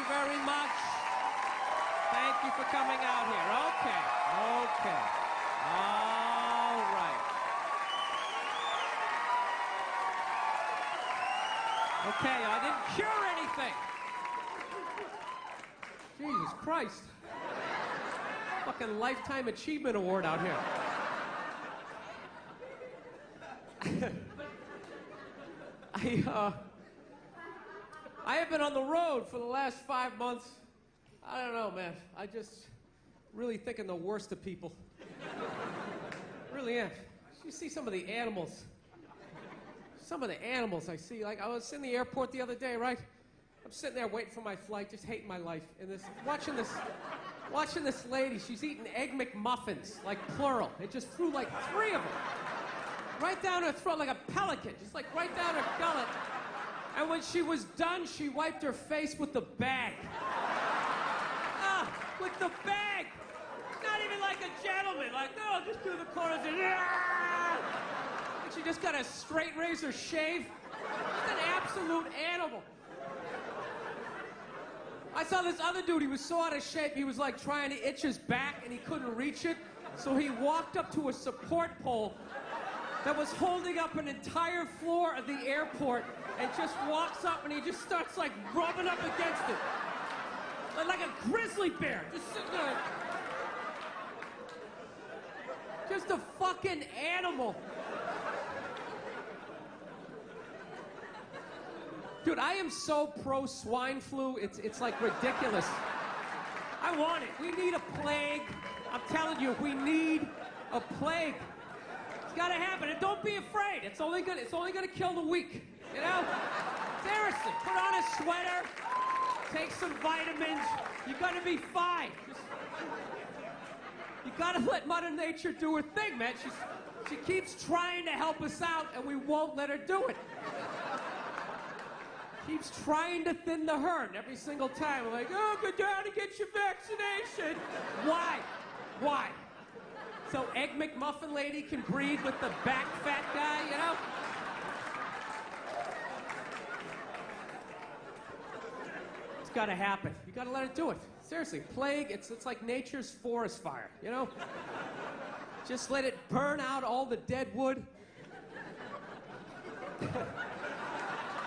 very much. Thank you for coming out here. Okay. All right. Okay, I didn't cure anything. Jesus Christ. Fucking Lifetime Achievement Award out here. I have been on the road for the last 5 months. I don't know, man. I just really thinking the worst of people. Really am. You see some of the animals. Some of the animals I see. Like, I was in the airport the other day, right? I'm sitting there waiting for my flight, just hating my life. And watching this lady. She's eating Egg McMuffins, like plural. It just threw like 3 of them. Right down her throat like a pelican, just like right down her gullet. And when she was done, she wiped her face with the bag. With the bag! Not even like a gentleman, like, no, just do the corners and she just got a straight razor shave. Just an absolute animal. I saw this other dude, he was so out of shape, he was like trying to itch his back and he couldn't reach it. So he walked up to a support pole that was holding up an entire floor of the airport and just walks up and he just starts like rubbing up against it. Like a grizzly bear, just sitting there. Just a fucking animal. Dude, I am so pro swine flu, it's like ridiculous. I want it. We need a plague. I'm telling you, we need a plague. It's gotta happen, and don't be afraid. It's only gonna kill the weak, you know? Seriously, put on a sweater, take some vitamins, you're gonna be fine. You gotta let Mother Nature do her thing, man. She keeps trying to help us out, and we won't let her do it. Keeps trying to thin the herd every single time. We're like, oh, go down and get your vaccination. Why? Why? So Egg McMuffin lady can breed with the back fat guy, you know? It's gotta happen. You gotta let it do it. Seriously, plague, it's like nature's forest fire, you know? Just let it burn out all the dead wood.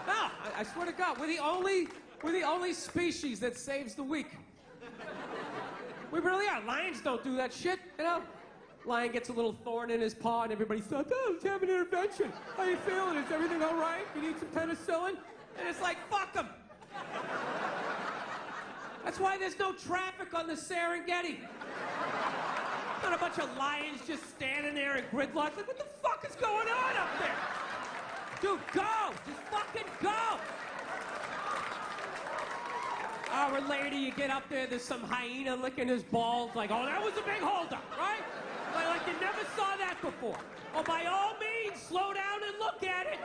No, I swear to God, we're the only species that saves the weak. We really are. Lions don't do that shit, you know? Lion gets a little thorn in his paw and everybody thought, oh, let's have an intervention. How you feeling? Is everything all right? You need some penicillin? And it's like, fuck them. That's why there's no traffic on the Serengeti. Not a bunch of lions just standing there in gridlock. Like, what the fuck is going on up there? Dude, go! Just fucking go! Hour later, you get up there, there's some hyena licking his balls. Like, oh, that was a big holdup, right? Like you never saw that before. Oh, by all means, slow down and look at it.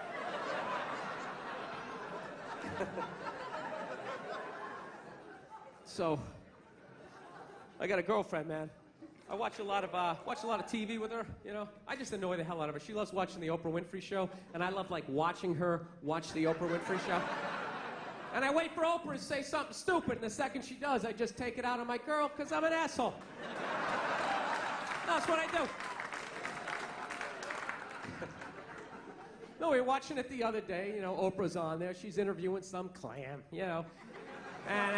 So, I got a girlfriend, man. I watch a lot of TV with her, you know. I just annoy the hell out of her. She loves watching the Oprah Winfrey Show, and I love, like, watching her watch the Oprah Winfrey Show. And I wait for Oprah to say something stupid, and the second she does, I just take it out on my girl, because I'm an asshole. That's what I do. No, we were watching it the other day, you know, Oprah's on there. She's interviewing some clam, you know. And,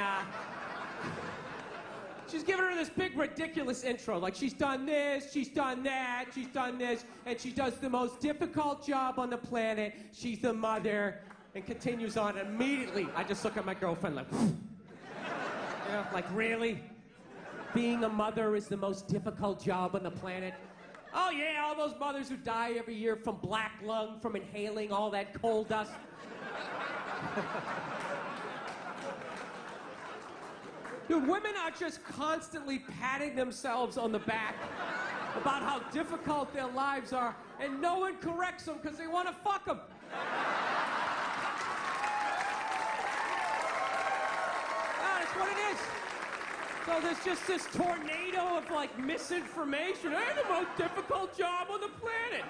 she's giving her this big, ridiculous intro. Like, she's done this, she's done that, she's done this, and she does the most difficult job on the planet. She's the mother, and continues on. And immediately, I just look at my girlfriend like, you know, like, really? Being a mother is the most difficult job on the planet? Oh, yeah, all those mothers who die every year from black lung, from inhaling all that coal dust. Dude, women are just constantly patting themselves on the back about how difficult their lives are, and no one corrects them because they want to fuck them. That's what it is. So there's just this tornado of, like, misinformation. I had the most difficult job on the planet.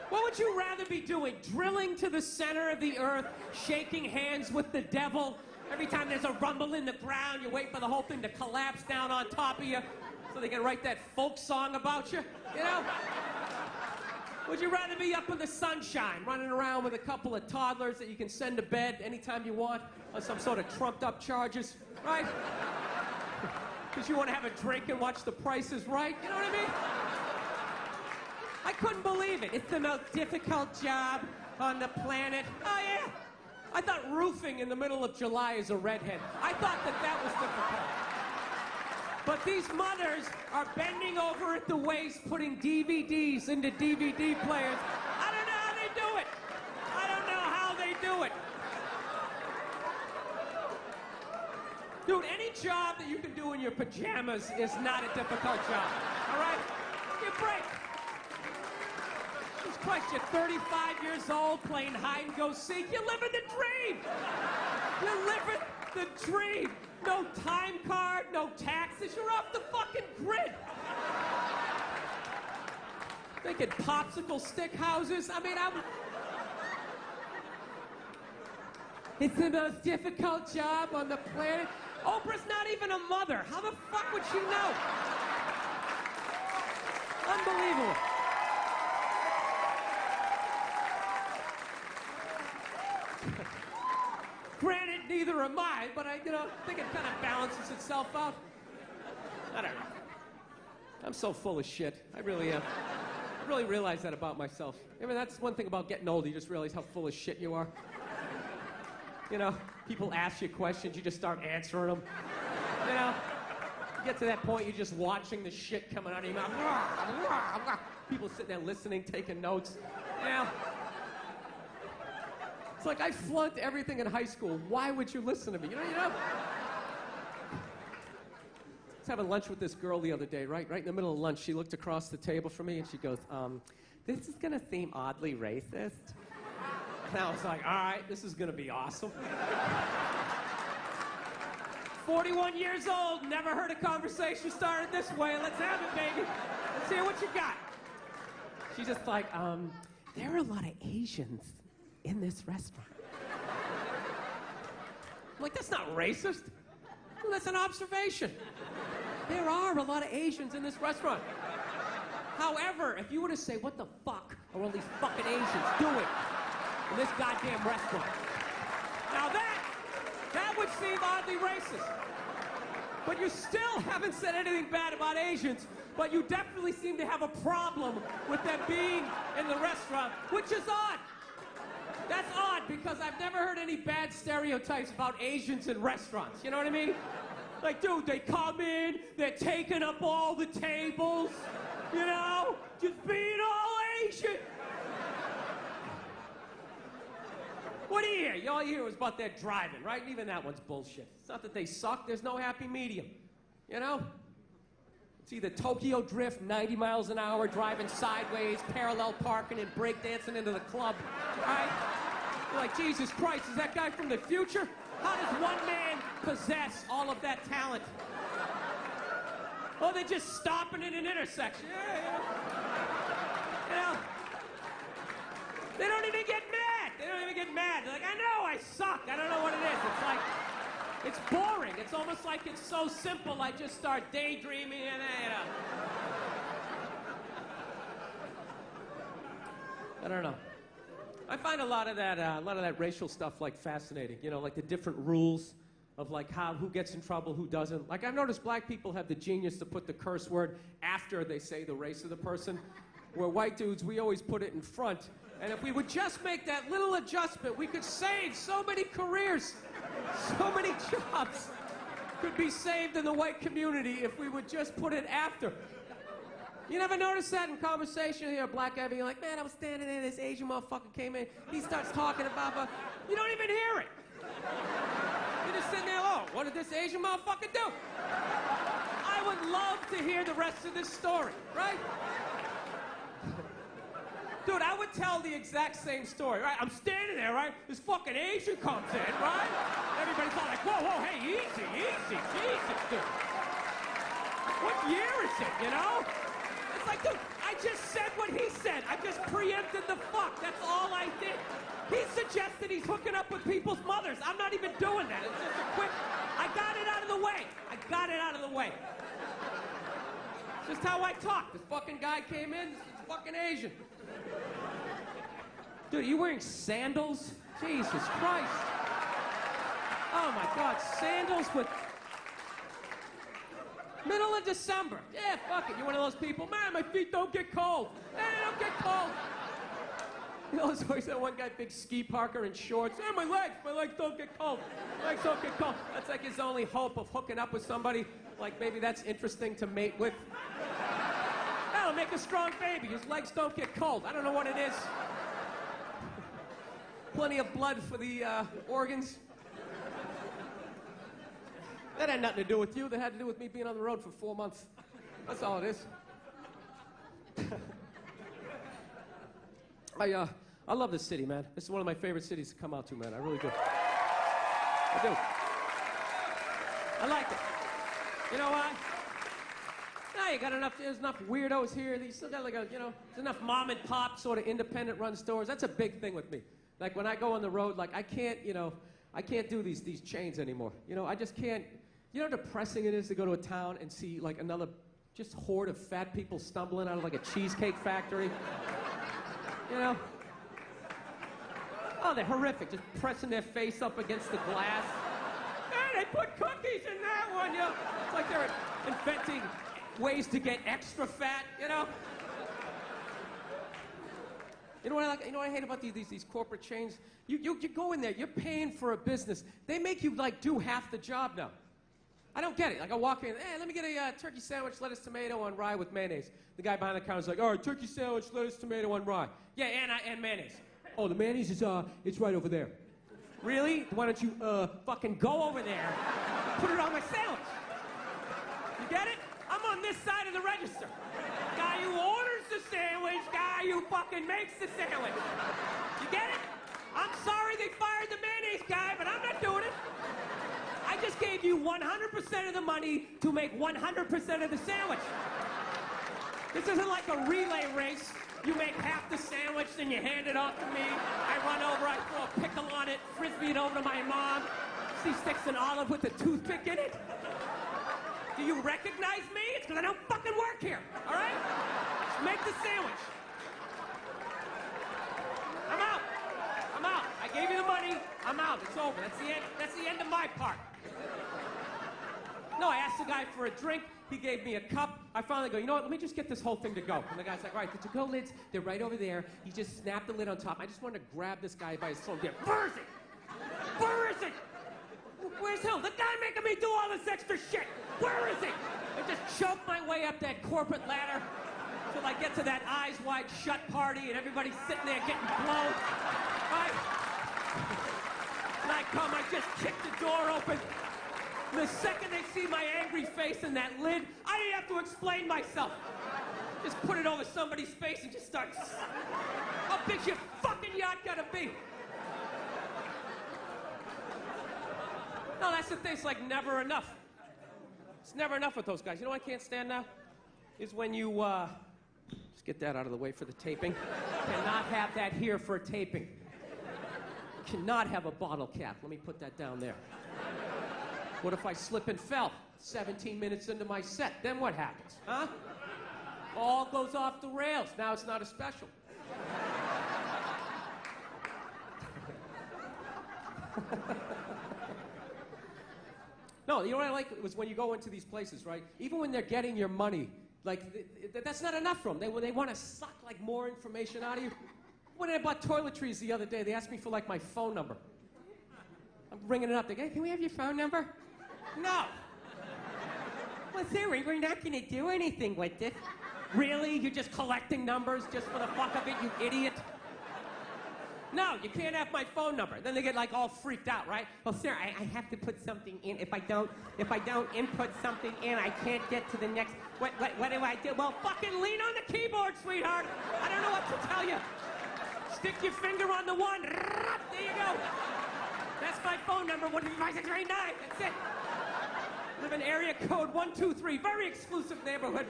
What would you rather be doing? Drilling to the center of the earth, shaking hands with the devil? Every time there's a rumble in the ground, you wait for the whole thing to collapse down on top of you so they can write that folk song about you, you know? Would you rather be up in the sunshine, running around with a couple of toddlers that you can send to bed anytime you want on some sort of trumped-up charges, right? Because you want to have a drink and watch The Price is Right, you know what I mean? I couldn't believe it. It's the most difficult job on the planet. Oh, yeah. I thought roofing in the middle of July is a redhead. I thought that was difficult. But these mothers are bending over at the waist, putting DVDs into DVD players. I don't know how they do it. I don't know how they do it. Dude, any job that you can do in your pajamas is not a difficult job, all right? Give me a break. Jesus Christ, you're 35 years old playing hide and go seek. You're living the dream. You're living the dream. No time card, no taxes. You're off the fucking grid. Making popsicle stick houses. I mean, it's the most difficult job on the planet. Oprah's not even a mother. How the fuck would she know? Unbelievable. Granted, neither am I, but I think it kind of balances itself out. I don't know. I'm so full of shit. I really am. I really realize that about myself. I mean, that's one thing about getting old. You just realize how full of shit you are. You know, people ask you questions, you just start answering them. You know, you get to that point, you're just watching the shit coming out of your mouth. People sitting there listening, taking notes. You know. It's like I flunked everything in high school. Why would you listen to me? You know? I was having lunch with this girl the other day, right in the middle of lunch. She looked across the table from me and she goes, this is gonna seem oddly racist. And I was like, all right, this is gonna be awesome. 41 years old, never heard a conversation started this way. Let's have it, baby. Let's hear what you got. She's just like, there are a lot of Asians in this restaurant. I'm like, that's not racist. Well, that's an observation. There are a lot of Asians in this restaurant. However, if you were to say, what the fuck are all these fucking Asians doing in this goddamn restaurant? Now that would seem oddly racist. But you still haven't said anything bad about Asians, but you definitely seem to have a problem with them being in the restaurant, which is odd. That's odd because I've never heard any bad stereotypes about Asians in restaurants. You know what I mean? Like, dude, they come in, they're taking up all the tables, you know? Just being all Asian. What do you hear? All you hear was about their driving, right? And even that one's bullshit. It's not that they suck, there's no happy medium, you know? It's either Tokyo Drift, 90 miles an hour, driving sideways, parallel parking, and breakdancing into the club, right? You're like, Jesus Christ, is that guy from the future? How does one man possess all of that talent? Oh, they're just stopping at an intersection. Yeah. You know, they don't even get mad. They don't even get mad. They're like, I know, I suck. I don't know what it is. It's like, it's boring. It's almost like it's so simple, I just start daydreaming and, you know. I don't know. I find a lot of that racial stuff, like, fascinating. You know, like the different rules of, like, who gets in trouble, who doesn't. Like, I've noticed black people have the genius to put the curse word after they say the race of the person, where white dudes, we always put it in front. And if we would just make that little adjustment, we could save so many careers. So many jobs could be saved in the white community if we would just put it after. You never notice that in conversation? You hear a black guy being like, man, I was standing there, this Asian motherfucker came in, he starts talking about, you don't even hear it. You're just sitting there, oh, what did this Asian motherfucker do? I would love to hear the rest of this story, right? Dude, I would tell the exact same story, right? I'm standing there, right? This fucking Asian comes in, right? Everybody's all like, whoa, hey, easy, Jesus, dude. What year is it, you know? It's like, dude, I just said what he said. I just preempted the fuck. That's all I did. He suggested he's hooking up with people's mothers. I'm not even doing that. It's just a quick, I got it out of the way. I got it out of the way. Just how I talk. This fucking guy came in, this is fucking Asian. Dude, are you wearing sandals? Jesus Christ. Oh my God, sandals with... Middle of December. Yeah, fuck it. You're one of those people. Man, my feet don't get cold. Man, they don't get cold. You know, there's always that one guy, big ski parker in shorts. Hey, my legs don't get cold. My legs don't get cold. That's like his only hope of hooking up with somebody. Like maybe that's interesting to mate with. That'll make a strong baby. His legs don't get cold. I don't know what it is. Plenty of blood for the organs. That had nothing to do with you. That had to do with me being on the road for 4 months. That's all it is. I love this city, man. This is one of my favorite cities to come out to, man. I really do. I do. I like it. You know why? Nah, you got there's enough weirdos here. You still got like there's enough mom and pop sort of independent run stores. That's a big thing with me. Like when I go on the road, like I can't do these chains anymore. I just can't. You know how depressing it is to go to a town and see like another just horde of fat people stumbling out of like a cheesecake factory? Oh, they're horrific, just pressing their face up against the glass. Hey, they put cookies in that one, It's like they're inventing ways to get extra fat, You know what I like? You know what I hate about these corporate chains? You go in there, you're paying for a business. They make you like do half the job now. I don't get it. Like I walk in, hey, let me get a turkey sandwich, lettuce, tomato on rye with mayonnaise. The guy behind the counter is like, all right, turkey sandwich, lettuce, tomato on rye. Yeah, and mayonnaise. Oh, the mayonnaise is it's right over there. Really? Why don't you fucking go over there, put it on my sandwich? You get it? I'm on this side of the register. Guy who orders the sandwich, guy who fucking makes the sandwich. You get it? I'm sorry they fired the mayonnaise guy, but I'm not doing it. I just gave you 100% of the money to make 100% of the sandwich. This isn't like a relay race. You make half the sandwich, then you hand it off to me. I run over, I throw a pickle on it, frisbee it over to my mom. She sticks an olive with a toothpick in it. Do you recognize me? It's because I don't fucking work here, all right? Just make the sandwich. I'm out. I'm out. I gave you the money. I'm out. It's over. That's the end of my part. No, I asked the guy for a drink. He gave me a cup. I finally go, you know what? Let me just get this whole thing to go. And the guy's like, all right, the to-go lids, they're right over there. He just snapped the lid on top. I just wanted to grab this guy by his throat. Yeah, where is it? Where is it? Where's Hill? The guy making me do all this extra shit. Where is it? I just choke my way up that corporate ladder till I get to that eyes wide shut party and everybody's sitting there getting blown. Right? And I come, I just kick the door open. And the second they see my angry face in that lid, I didn't have to explain myself. Just put it over somebody's face and just start. How big's your fucking yacht gotta be? No, that's the thing. It's like never enough. It's never enough with those guys. You know what I can't stand now? Is when you, just get that out of the way for the taping. Cannot have that here for a taping. Cannot have a bottle cap. Let me put that down there. What if I slip and fell 17 minutes into my set? Then what happens, huh? All goes off the rails. Now it's not a special. No, you know what I like was when you go into these places, right? Even when they're getting your money, like that's not enough for them. They want to suck like more information out of you. When I bought toiletries the other day, they asked me for like my phone number. I'm ringing it up. They go, hey, can we have your phone number? No. Well, sorry, we're not going to do anything with this. Really? You're just collecting numbers just for the fuck of it, you idiot? No, you can't have my phone number. Then they get like all freaked out, right? Well, sir, I have to put something in. If I don't input something in, I can't get to the next. What do I do? Well, fucking lean on the keyboard, sweetheart. I don't know what to tell you. Stick your finger on the one. There you go. That's my phone number, 15639. That's it. Live in area code 123. Very exclusive neighborhood.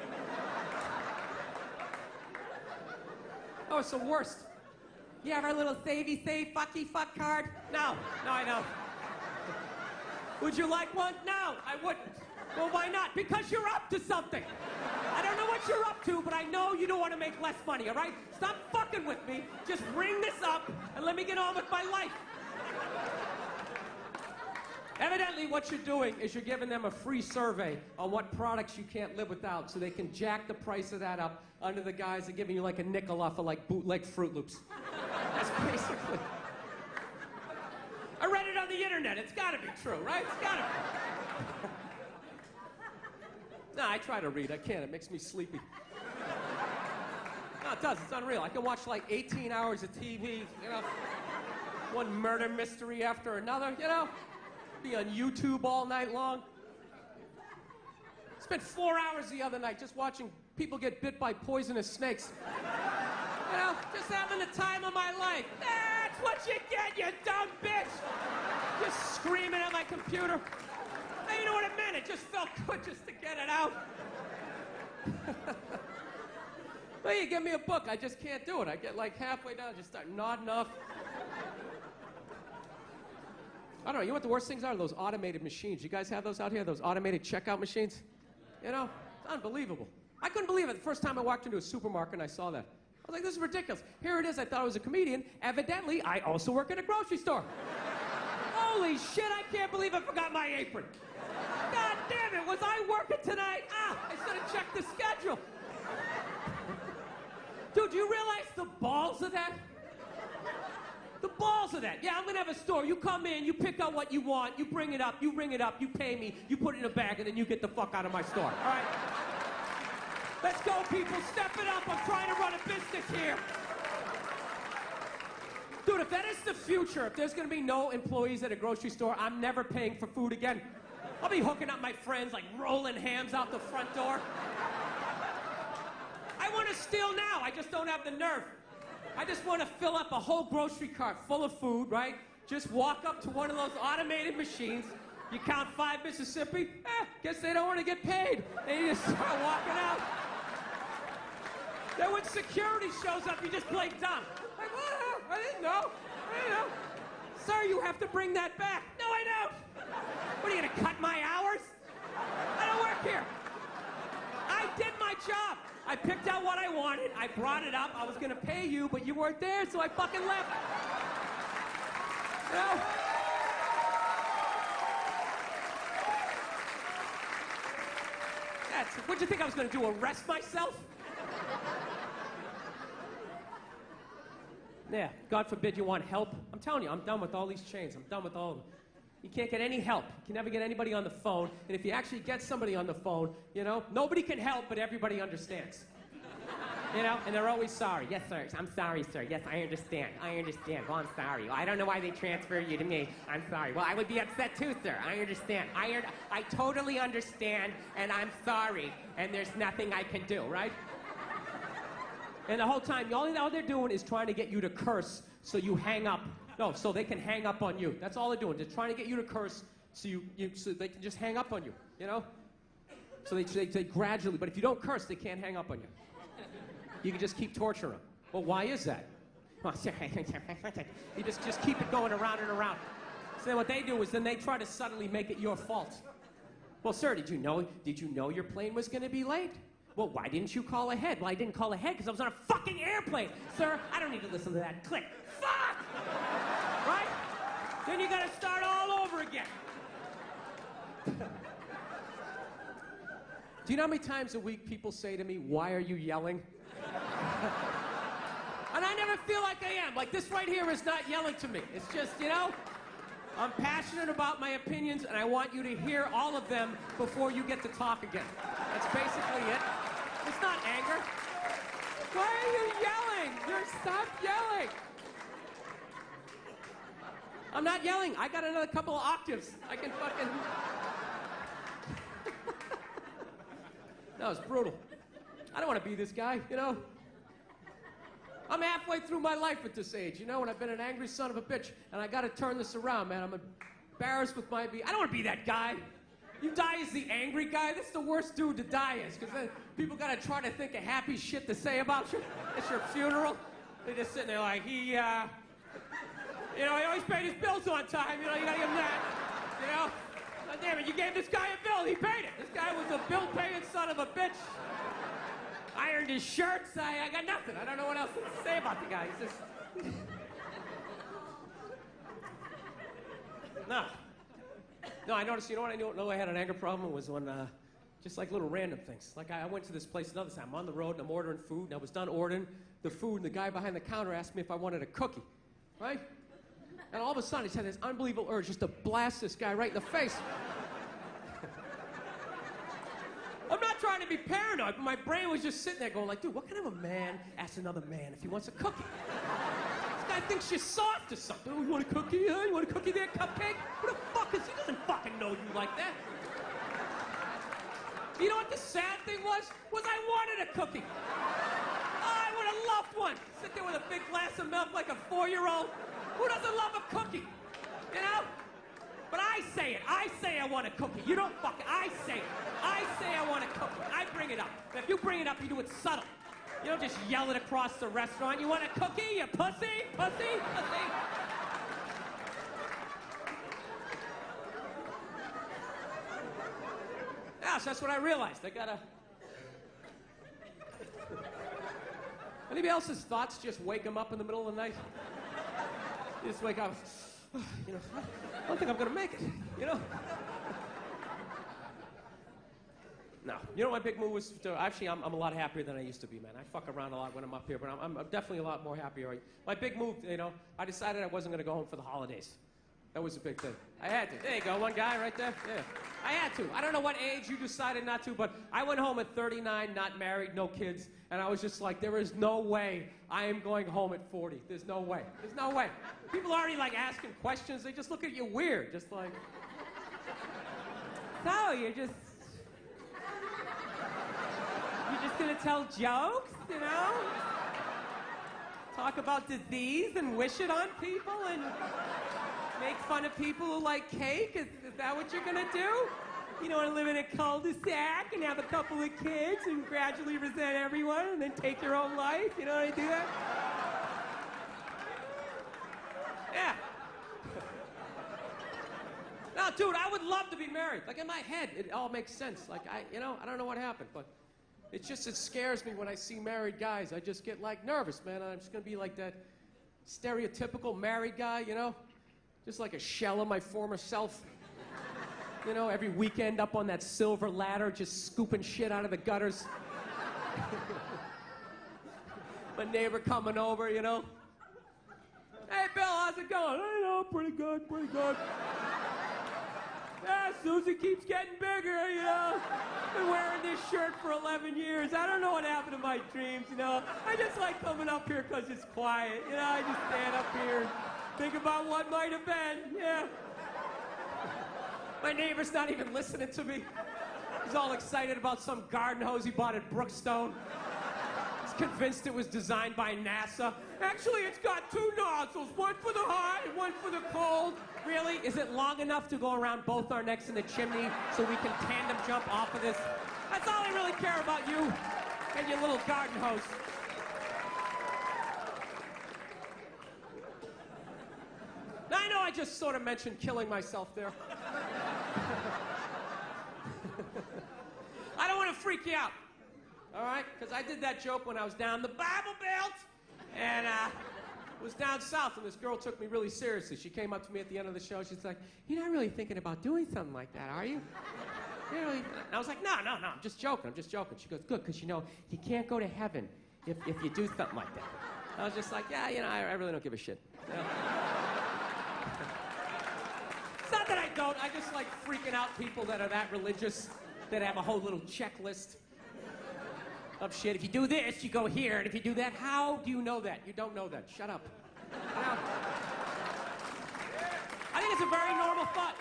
Oh, it's the worst. You have our little savey save fucky fuck card? No, I don't. Would you like one? No, I wouldn't. Well, why not? Because you're up to something. I don't know what you're up to, but I know you don't want to make less money, all right? Stop fucking with me. Just ring this up and let me get on with my life. Evidently, what you're doing is you're giving them a free survey on what products you can't live without so they can jack the price of that up under the guise of giving you like a nickel off of like bootleg Fruit Loops. That's basically... I read it on the internet. It's got to be true, right? It's got to be. No, I try to read. I can't. It makes me sleepy. No, it does. It's unreal. I can watch like 18 hours of TV, you know, one murder mystery after another, you know, be on YouTube all night long. Spent 4 hours the other night just watching people get bit by poisonous snakes. You know, just having the time of my life. That's what you get, you dumb bitch! Just screaming at my computer. Hey, you know what it meant? It just felt good just to get it out. Well, you give me a book, I just can't do it. I get like halfway down, just start nodding off. I don't know, you know what the worst things are? Those automated machines. You guys have those out here? Those automated checkout machines? You know, it's unbelievable. I couldn't believe it the first time I walked into a supermarket and I saw that. I was like, this is ridiculous. Here it is, I thought I was a comedian. Evidently, I also work at a grocery store. Holy shit, I can't believe I forgot my apron. God damn it, was I working tonight? I should have checked the schedule. Dude, do you realize the balls of that? The balls of that. Yeah, I'm gonna have a store. You come in, you pick out what you want, you bring it up, you ring it up, you pay me, you put it in a bag, and then you get the fuck out of my store, all right? Let's go, people, step it up. I'm trying to run a business here. Dude, if that is the future, if there's gonna be no employees at a grocery store, I'm never paying for food again. I'll be hooking up my friends, like rolling hams out the front door. I want to steal now, I just don't have the nerve. I just want to fill up a whole grocery cart full of food, right? Just walk up to one of those automated machines, you count 5 Mississippi, guess they don't want to get paid. And you just start walking out. Then when security shows up, you just play dumb. Like, what? I didn't know. Sir, you have to bring that back. No, I don't. What, are you gonna cut my hours? I don't work here. I did my job. I picked out what I wanted, I brought it up, I was gonna pay you, but you weren't there, so I fucking left. You know? What'd you think I was gonna do, arrest myself? Yeah, God forbid you want help. I'm telling you, I'm done with all these chains. I'm done with all of them. You can't get any help. You can never get anybody on the phone. And if you actually get somebody on the phone, you know, nobody can help, but everybody understands. You know, and they're always sorry. Yes, sir. I'm sorry, sir. Yes, I understand. I understand. Well, I'm sorry. Well, I don't know why they transfer you to me. I'm sorry. Well, I would be upset too, sir. I understand. I totally understand, and I'm sorry, and there's nothing I can do, right? And the whole time, all they're doing is trying to get you to curse so you hang up. No, so they can hang up on you. That's all they're doing. They're trying to get you to curse so so they can just hang up on you, you know? So they gradually, but if you don't curse, they can't hang up on you. You can just keep torturing them. Well, why is that? You just keep it going around and around. So then what they do is then they try to suddenly make it your fault. Well, sir, did you know your plane was going to be late? Well, why didn't you call ahead? Well, I didn't call ahead because I was on a fucking airplane. Sir, I don't need to listen to that. Click. Fuck! Right? Then you gotta start all over again. Do you know how many times a week people say to me, why are you yelling? And I never feel like I am. Like, this right here is not yelling to me. It's just, you know, I'm passionate about my opinions, and I want you to hear all of them before you get to talk again. That's basically it. It's not anger. Why are you yelling? Stop yelling. I'm not yelling. I got another couple of octaves. I can fucking... No, it's brutal. I don't want to be this guy, you know? I'm halfway through my life at this age, you know, and I've been an angry son of a bitch, and I got to turn this around, man. I'm embarrassed with my... I don't want to be that guy. You die as the angry guy? That's the worst dude to die as, because then people got to try to think of happy shit to say about you. It's your funeral. They're just sitting there like, he always paid his bills on time. You gotta give him that. God damn it, you gave this guy a bill, he paid it. This guy was a bill-paying son of a bitch. Ironed his shirts, I got nothing. I don't know what else to say about the guy. He's just... No, I noticed, you know what I know I had an anger problem was when, just like little random things. Like I went to this place another time. I'm on the road and I'm ordering food, and I was done ordering the food, and the guy behind the counter asked me if I wanted a cookie, right? And all of a sudden, he had this unbelievable urge just to blast this guy right in the face. I'm not trying to be paranoid, but my brain was just sitting there going like, dude, what kind of a man asks another man if he wants a cookie? This guy thinks you're soft or something. Oh, you want a cookie? Huh? You want a cookie there, cupcake? Who the fuck is he? Doesn't fucking know you like that. You know what the sad thing was? I wanted a cookie. I would have loved one. Sit there with a big glass of milk like a 4-year-old. Who doesn't love a cookie? You know? But I say it. I say I want a cookie. You don't fucking... I say it. I say I want a cookie. I bring it up. But if you bring it up, you do it subtle. You don't just yell it across the restaurant. You want a cookie, you pussy? Pussy? Pussy? Yeah, so that's what I realized. I gotta... Anybody else's thoughts just wake them up in the middle of the night? You just wake up, I don't think I'm gonna make it, No. You know what my big move was? Actually, I'm a lot happier than I used to be, man. I fuck around a lot when I'm up here, but I'm definitely a lot more happier. My big move, I decided I wasn't gonna go home for the holidays. That was a big thing. I had to. There you go, one guy right there. Yeah. I had to. I don't know what age you decided not to, but I went home at 39, not married, no kids, and I was just like, there is no way I am going home at 40. There's no way. There's no way. People are already like asking questions. They just look at you weird, just like, so you're just gonna tell jokes, Talk about disease and wish it on people and make fun of people who like cake? Is that what you're gonna do? You don't want to live in a cul-de-sac and have a couple of kids and gradually resent everyone and then take your own life? You know how to do that? Yeah. No, dude, I would love to be married. Like, in my head, it all makes sense. Like, I don't know what happened, but it scares me when I see married guys. I just get, like, nervous, man. I'm just gonna be like that stereotypical married guy, Just like a shell of my former self. Every weekend up on that silver ladder, just scooping shit out of the gutters. My neighbor coming over, Hey, Bill, how's it going? Pretty good, pretty good. Yeah, Susie keeps getting bigger, Been wearing this shirt for 11 years. I don't know what happened to my dreams, I just like coming up here because it's quiet, I just stand up here and think about what might have been, yeah. My neighbor's not even listening to me. He's all excited about some garden hose he bought at Brookstone. He's convinced it was designed by NASA. Actually, it's got 2 nozzles, one for the hot and one for the cold. Really? Is it long enough to go around both our necks in the chimney so we can tandem jump off of this? That's all I really care about, you and your little garden hose. Now, I know I just sort of mentioned killing myself there. I don't want to freak you out, all right? Because I did that joke when I was down the Bible Belt, and was down south, and this girl took me really seriously. She came up to me at the end of the show. She's like, "You're not really thinking about doing something like that, are you?" Really? And I was like, no, I'm just joking. She goes, good, because you can't go to heaven if you do something like that. I was just like, yeah, I really don't give a shit. It's not that I don't. I just like freaking out people that are that religious, that have a whole little checklist of shit. If you do this, you go here, and if you do that, how do you know that? You don't know that. Shut up. I think it's a very normal thought.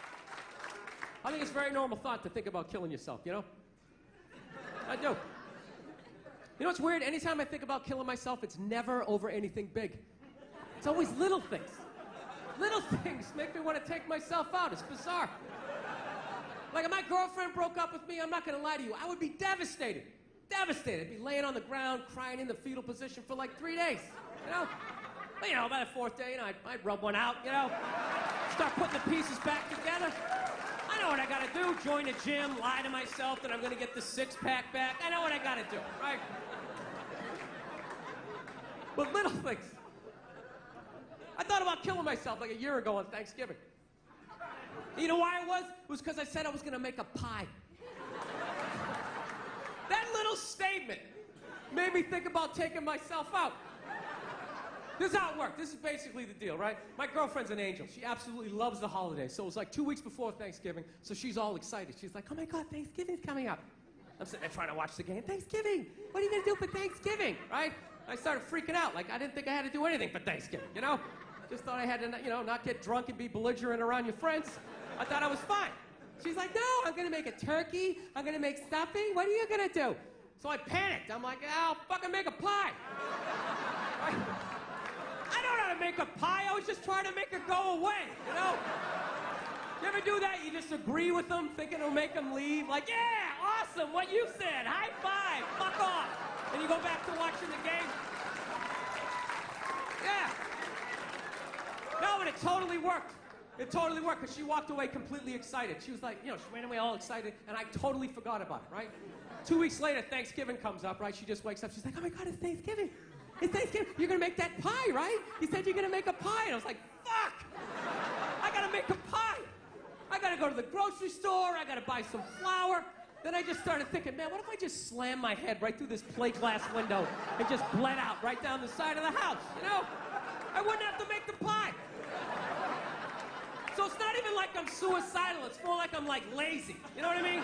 I think it's a very normal thought to think about killing yourself, I do. You know what's weird? Anytime I think about killing myself, it's never over anything big. It's always little things. Little things make me want to take myself out. It's bizarre. Like, if my girlfriend broke up with me, I'm not going to lie to you, I would be devastated. Devastated. I'd be laying on the ground, crying in the fetal position for like 3 days. you know? But, you know, by the fourth day, you know, I'd rub one out, you know? Start putting the pieces back together. I know what I gotta do. Join a gym, lie to myself that I'm gonna get the six-pack back. I know what I gotta do, right? But little things. I thought about killing myself like a year ago on Thanksgiving. You know why it was? It was because I said I was gonna make a pie. That little statement made me think about taking myself out. This is how it worked. This is basically the deal, right? My girlfriend's an angel. She absolutely loves the holidays. So it was like 2 weeks before Thanksgiving, so she's all excited. She's like, oh my God, Thanksgiving's coming up. I'm sitting there trying to watch the game. Thanksgiving! What are you gonna do for Thanksgiving, right? I started freaking out. Like, I didn't think I had to do anything for Thanksgiving, you know? Just thought I had to, you know, not get drunk and be belligerent around your friends. I thought I was fine. She's like, no, I'm gonna make a turkey. I'm gonna make stuffing. What are you gonna do? So I panicked. I'm like, I'll fucking make a pie. Right? I don't know how to make a pie. I was just trying to make it go away, you know? You ever do that? You just agree with them, thinking it'll make them leave? Like, yeah, awesome, what you said. High five, fuck off. And you go back to watching the game. Yeah. No, but it totally worked. It totally worked, because she walked away completely excited. She was like, you know, she ran away all excited, and I totally forgot about it, right? 2 weeks later, Thanksgiving comes up, right? She just wakes up. She's like, oh my God, it's Thanksgiving. It's Thanksgiving. You're gonna make that pie, right? You said you're gonna make a pie. And I was like, fuck! I gotta make a pie. I gotta go to the grocery store. I gotta buy some flour. Then I just started thinking, man, what if I just slammed my head right through this plate glass window and just bled out right down the side of the house, you know? I wouldn't have to make the pie. So it's not even like I'm suicidal. It's more like I'm, like, lazy. You know what I mean?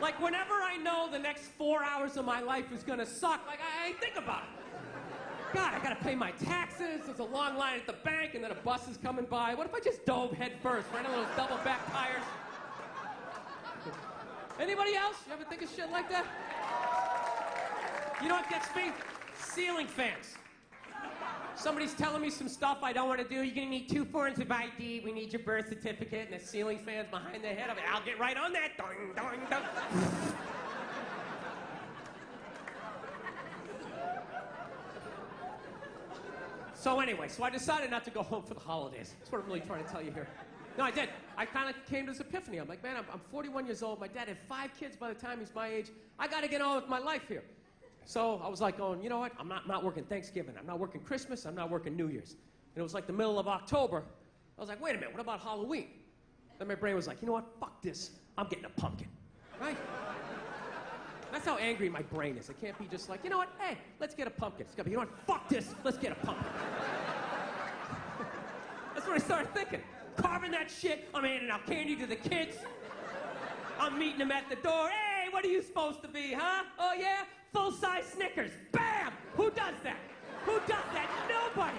Like, whenever I know the next 4 hours of my life is gonna suck, like, I think about it. God, I gotta pay my taxes, there's a long line at the bank, and then a bus is coming by. What if I just dove head first, right on those double back tires? Anybody else? You ever think of shit like that? You know what gets me? Ceiling fans. Somebody's telling me some stuff I don't want to do. You're gonna need 2 forms of ID. We need your birth certificate, and the ceiling fan's behind their head. I'll get right on that. Dong, dong, dong. So anyway, I decided not to go home for the holidays. That's what I'm really trying to tell you here. No, I did. I kind of came to this epiphany. I'm like, man, I'm 41 years old. My dad had 5 kids by the time he's my age. I got to get on with my life here. So I was like going, you know what? I'm not working Thanksgiving. I'm not working Christmas. I'm not working New Year's. And it was like the middle of October. I was like, wait a minute, what about Halloween? Then my brain was like, you know what? Fuck this. I'm getting a pumpkin. Right? That's how angry my brain is. It can't be just like, you know what? Hey, let's get a pumpkin. It's got to be, you know what? Fuck this. Let's get a pumpkin. That's what I started thinking. Carving that shit. I'm handing out candy to the kids. I'm meeting them at the door. Hey, what are you supposed to be, huh? Oh, yeah? Full-size Snickers. Bam! Who does that? Who does that? Nobody.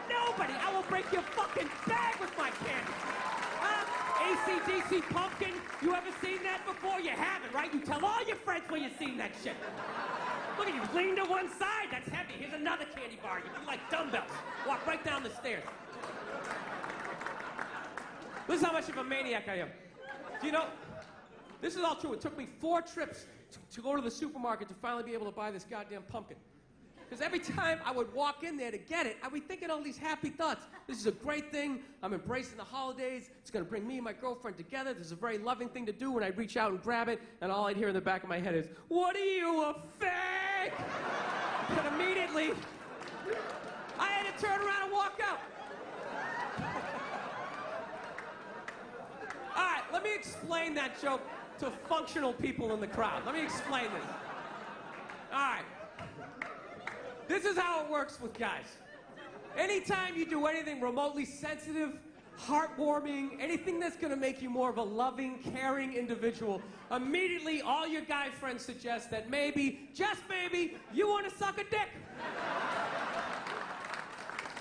Nobody. I will break your fucking bag with my candy. Huh? AC/DC pumpkin. You ever seen that before? You haven't, right? You tell all your friends when you've seen that shit. Look at you, lean to one side. That's heavy. Here's another candy bar. You do like dumbbells. Walk right down the stairs. This is how much of a maniac I am. Do you know? This is all true. It took me 4 trips to go to the supermarket to finally be able to buy this goddamn pumpkin. Because every time I would walk in there to get it, I'd be thinking all these happy thoughts. This is a great thing. I'm embracing the holidays. It's going to bring me and my girlfriend together. This is a very loving thing to do when I reach out and grab it. And all I'd hear in the back of my head is, what are you, a fag? And immediately, I had to turn around and walk out. All right, let me explain that joke to functional people in the crowd. Let me explain this. All right. This is how it works with guys. Anytime you do anything remotely sensitive, heartwarming, anything that's gonna make you more of a loving, caring individual, immediately all your guy friends suggest that maybe, just maybe, you wanna suck a dick.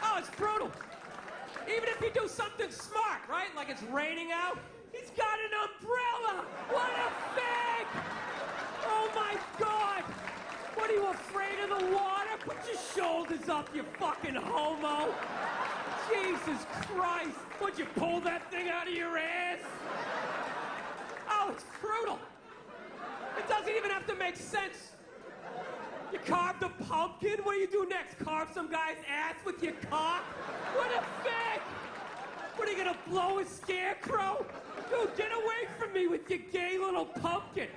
Oh, it's brutal. Even if you do something smart, right? Like it's raining out, he's got an umbrella! What a fag! Oh my God! What, are you afraid of the water? Put your shoulders up, you fucking homo! Jesus Christ! Would you pull that thing out of your ass? Oh, it's brutal! It doesn't even have to make sense. You carved a pumpkin? What do you do next? Carve some guy's ass with your cock? What a fag! What, are you gonna blow a scarecrow? Dude, get away from me with your gay little pumpkin.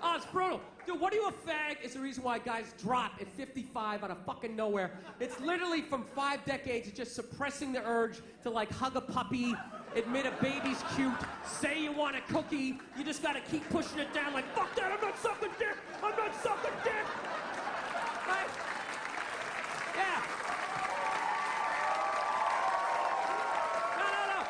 Oh, it's brutal. Dude, what are you, a fag? Is the reason why guys drop at 55 out of fucking nowhere. It's literally from 5 decades of just suppressing the urge to, like, hug a puppy, admit a baby's cute, say you want a cookie. You just gotta keep pushing it down like, fuck that, I'm not sucking dick! I'm not sucking dick! Right? Yeah. No.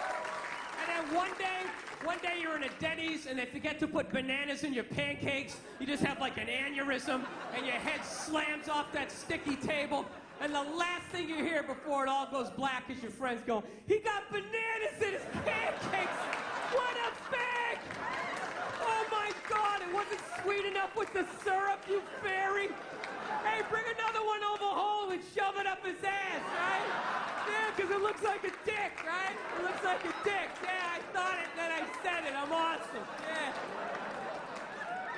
And then one day you're in a Denny's and they forget to put bananas in your pancakes. You just have like an aneurysm and your head slams off that sticky table. And the last thing you hear before it all goes black is your friends go, he got bananas in his pancakes! What a fag! Oh my God, it wasn't sweet enough with the syrup, you fairy! Hey, bring another one over home and shove it up his ass, right? Yeah, because it looks like a dick, right? It looks like a dick. Yeah, I thought it, then I said it. I'm awesome. Yeah.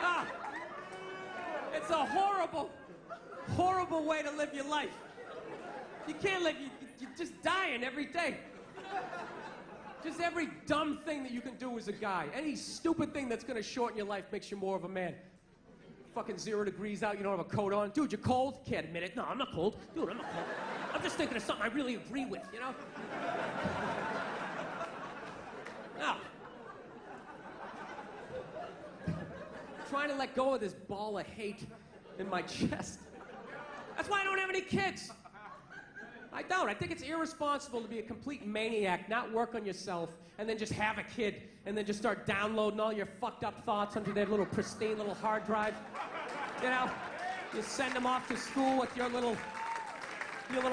Ah. It's a horrible, horrible way to live your life. You can't live, you're just dying every day. Just every dumb thing that you can do as a guy. Any stupid thing that's going to shorten your life makes you more of a man. Fucking 0 degrees out, you don't have a coat on. Dude, you're cold? Can't admit it. No, I'm not cold. Dude, I'm not cold. I'm just thinking of something I really agree with, you know? No. Trying to let go of this ball of hate in my chest. That's why I don't have any kids. I don't. I think it's irresponsible to be a complete maniac, not work on yourself, and then just have a kid, and then just start downloading all your fucked up thoughts onto their little pristine little hard drive. You know? You send them off to school with your little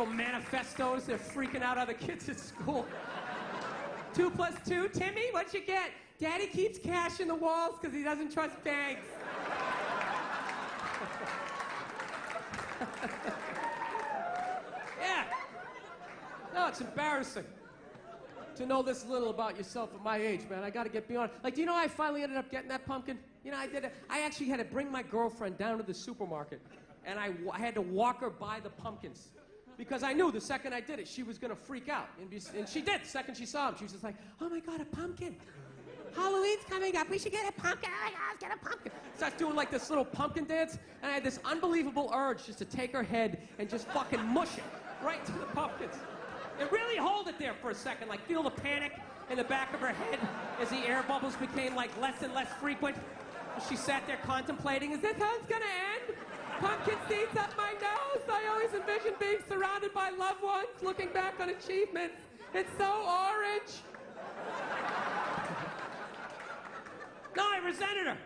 manifestos. They're freaking out other kids at school. 2 + 2, Timmy, what'd you get? Daddy keeps cash in the walls because he doesn't trust banks. Yeah. No, it's embarrassing to know this little about yourself at my age, man. I gotta get beyond. Like, do you know how I finally ended up getting that pumpkin? You know, I actually had to bring my girlfriend down to the supermarket, and I had to walk her by the pumpkins. Because I knew the second I did it, she was gonna freak out. And she did. The second she saw him, she was just like, oh my God, a pumpkin. Halloween's coming up. We should get a pumpkin. Oh my God, let's get a pumpkin. Starts doing like this little pumpkin dance, and I had this unbelievable urge just to take her head and just fucking mush it right to the pumpkins. And really hold it there for a second, like feel the panic in the back of her head as the air bubbles became like less and less frequent. She sat there contemplating, is this how it's gonna end? Pumpkin seeds up my nose. I always envisioned being surrounded by loved ones, looking back on achievements. It's so orange. No, I resented her.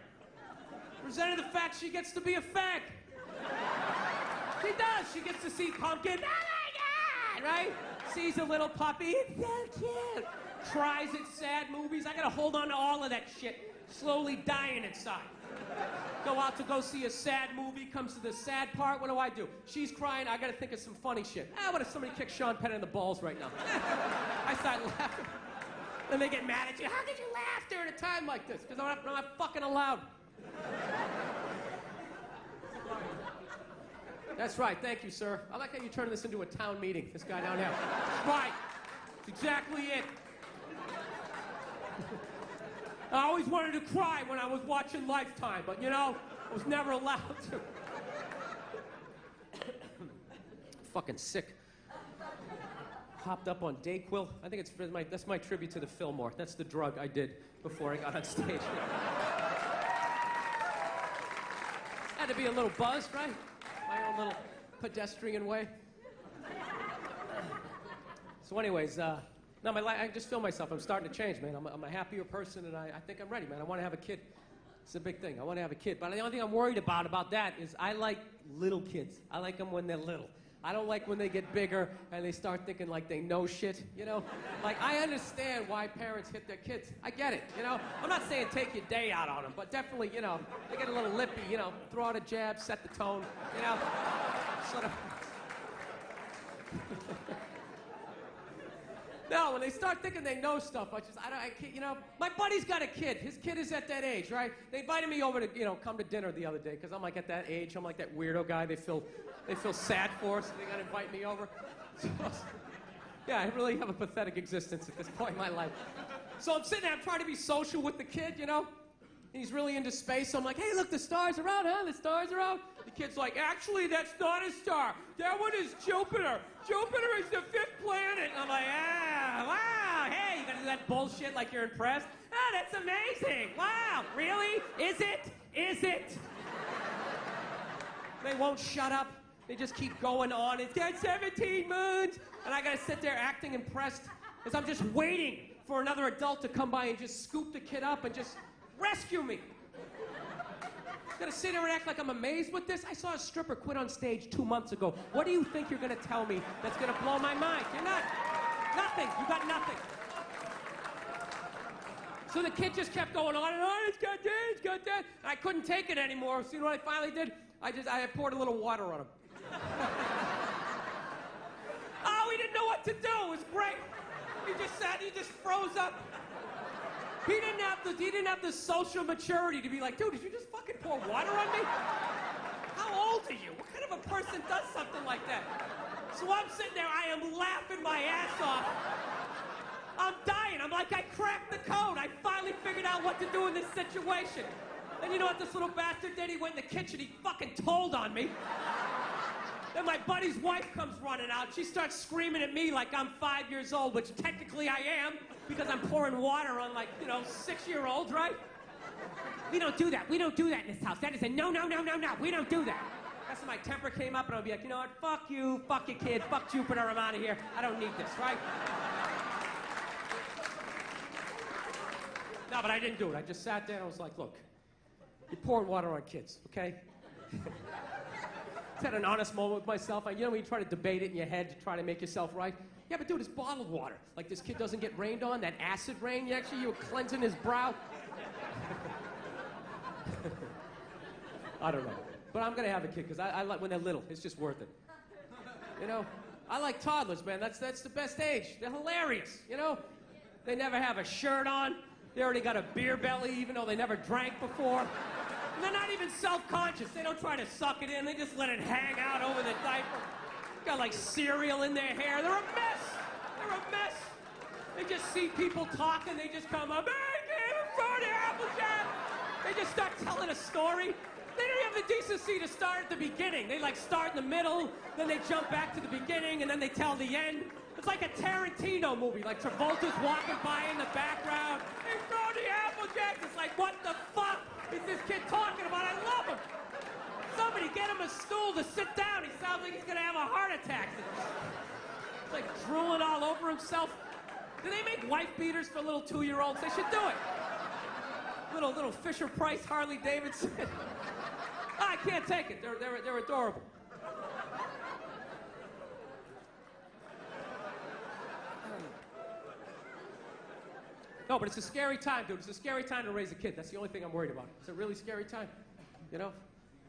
Resented the fact she gets to be a fag. She does. She gets to see pumpkin. Oh my God, right? Sees a little puppy. It's so cute. Cries at sad movies. I gotta hold on to all of that shit. Slowly dying inside. Go out to go see a sad movie, comes to the sad part, what do? She's crying, I gotta think of some funny shit. What if somebody kicked Sean Penn in the balls right now? I start laughing. Then they get mad at you. How could you laugh during a time like this? Because I'm not fucking allowed. That's right, thank you, sir. I like how you turn this into a town meeting, this guy down here. Right, that's exactly it. I always wanted to cry when I was watching Lifetime, but you know, I was never allowed to. Fucking sick. Hopped up on Dayquil. I think that's my tribute to the Fillmore. That's the drug I did before I got on stage. Had to be a little buzzed, right? My own little pedestrian way. So anyways, no, I just feel myself. I'm starting to change, man. I'm a happier person, and I think I'm ready, man. I want to have a kid. It's a big thing. I want to have a kid. But the only thing I'm worried about that is I like little kids. I like them when they're little. I don't like when they get bigger and they start thinking like they know shit, you know? Like, I understand why parents hit their kids. I get it, you know? I'm not saying take your day out on them, but definitely, you know, they get a little lippy, you know, throw out a jab, set the tone, you know? Sort of. No, when they start thinking they know stuff, I can't, you know, my buddy's got a kid. His kid is at that age, right? They invited me over to, you know, come to dinner the other day, because I'm like at that age. I'm like that weirdo guy they feel sad for, so they got to invite me over. So, yeah, I really have a pathetic existence at this point in my life. So I'm sitting there, I'm trying to be social with the kid, you know? And he's really into space, so I'm like, hey, look, the stars are out, huh? The stars are out. The kid's like, actually, that's not a star. That one is Jupiter. Jupiter is the 5th planet. And I'm like, wow, hey, you gotta do that bullshit like you're impressed? Ah, that's amazing. Wow, really? Is it? Is it? They won't shut up. They just keep going on. It's got 17 moons. And I gotta sit there acting impressed as I'm just waiting for another adult to come by and just scoop the kid up and just rescue me. I'm gonna sit there and act like I'm amazed with this? I saw a stripper quit on stage 2 months ago. What do you think you're gonna tell me that's gonna blow my mind? You're not. Nothing. You got nothing. So the kid just kept going on and on. It's got this, it's got that. And I couldn't take it anymore. So you know what I finally did? I poured a little water on him. Oh, he didn't know what to do. It was great. He just sat, he just froze up. He didn't have the social maturity to be like, dude, did you just fucking pour water on me? How old are you? What kind of a person does something like that? So I'm sitting there, I am laughing my ass off. I'm dying. I'm like, I cracked the code. I finally figured out what to do in this situation. And you know what this little bastard did? He went in the kitchen, he fucking told on me. Then my buddy's wife comes running out. She starts screaming at me like I'm 5 years old, which technically I am, because I'm pouring water on, like, you know, 6-year-olds, right? We don't do that. We don't do that in this house. That is a no, no, no, no, no. We don't do that. That's when my temper came up, and I'll be like, you know what? Fuck you, fuck your kid, fuck Jupiter, I'm out of here. I don't need this, right? No, but I didn't do it. I just sat there and I was like, look, you're pouring water on kids, okay? Just had an honest moment with myself. You know when you try to debate it in your head to try to make yourself right? Yeah, but dude, it's bottled water. Like this kid doesn't get rained on, that acid rain, you were cleansing his brow. I don't know. But I'm gonna have a kid, because I like when they're little. It's just worth it. You know? I like toddlers, man. That's the best age. They're hilarious, you know? They never have a shirt on. They already got a beer belly, even though they never drank before. And they're not even self-conscious. They don't try to suck it in. They just let it hang out over the diaper. Got like cereal in their hair. They're a mess. They're a mess. They just see people talking. They just come up, hey, give him Applejack. They just start telling a story. They don't have the decency to start at the beginning. They like start in the middle, then they jump back to the beginning, and then they tell the end. It's like a Tarantino movie. Like Travolta's walking by in the background. Hey, Brody Applejack. It's like, what the fuck is this kid talking about? I love him. Somebody get him a stool to sit down. He sounds like he's gonna have a heart attack. It's like drooling all over himself. Do they make wife beaters for little 2-year-olds? They should do it. Little Fisher Price Harley Davidson. I can't take it. They're adorable. No, but it's a scary time, dude. It's a scary time to raise a kid. That's the only thing I'm worried about. It's a really scary time, you know?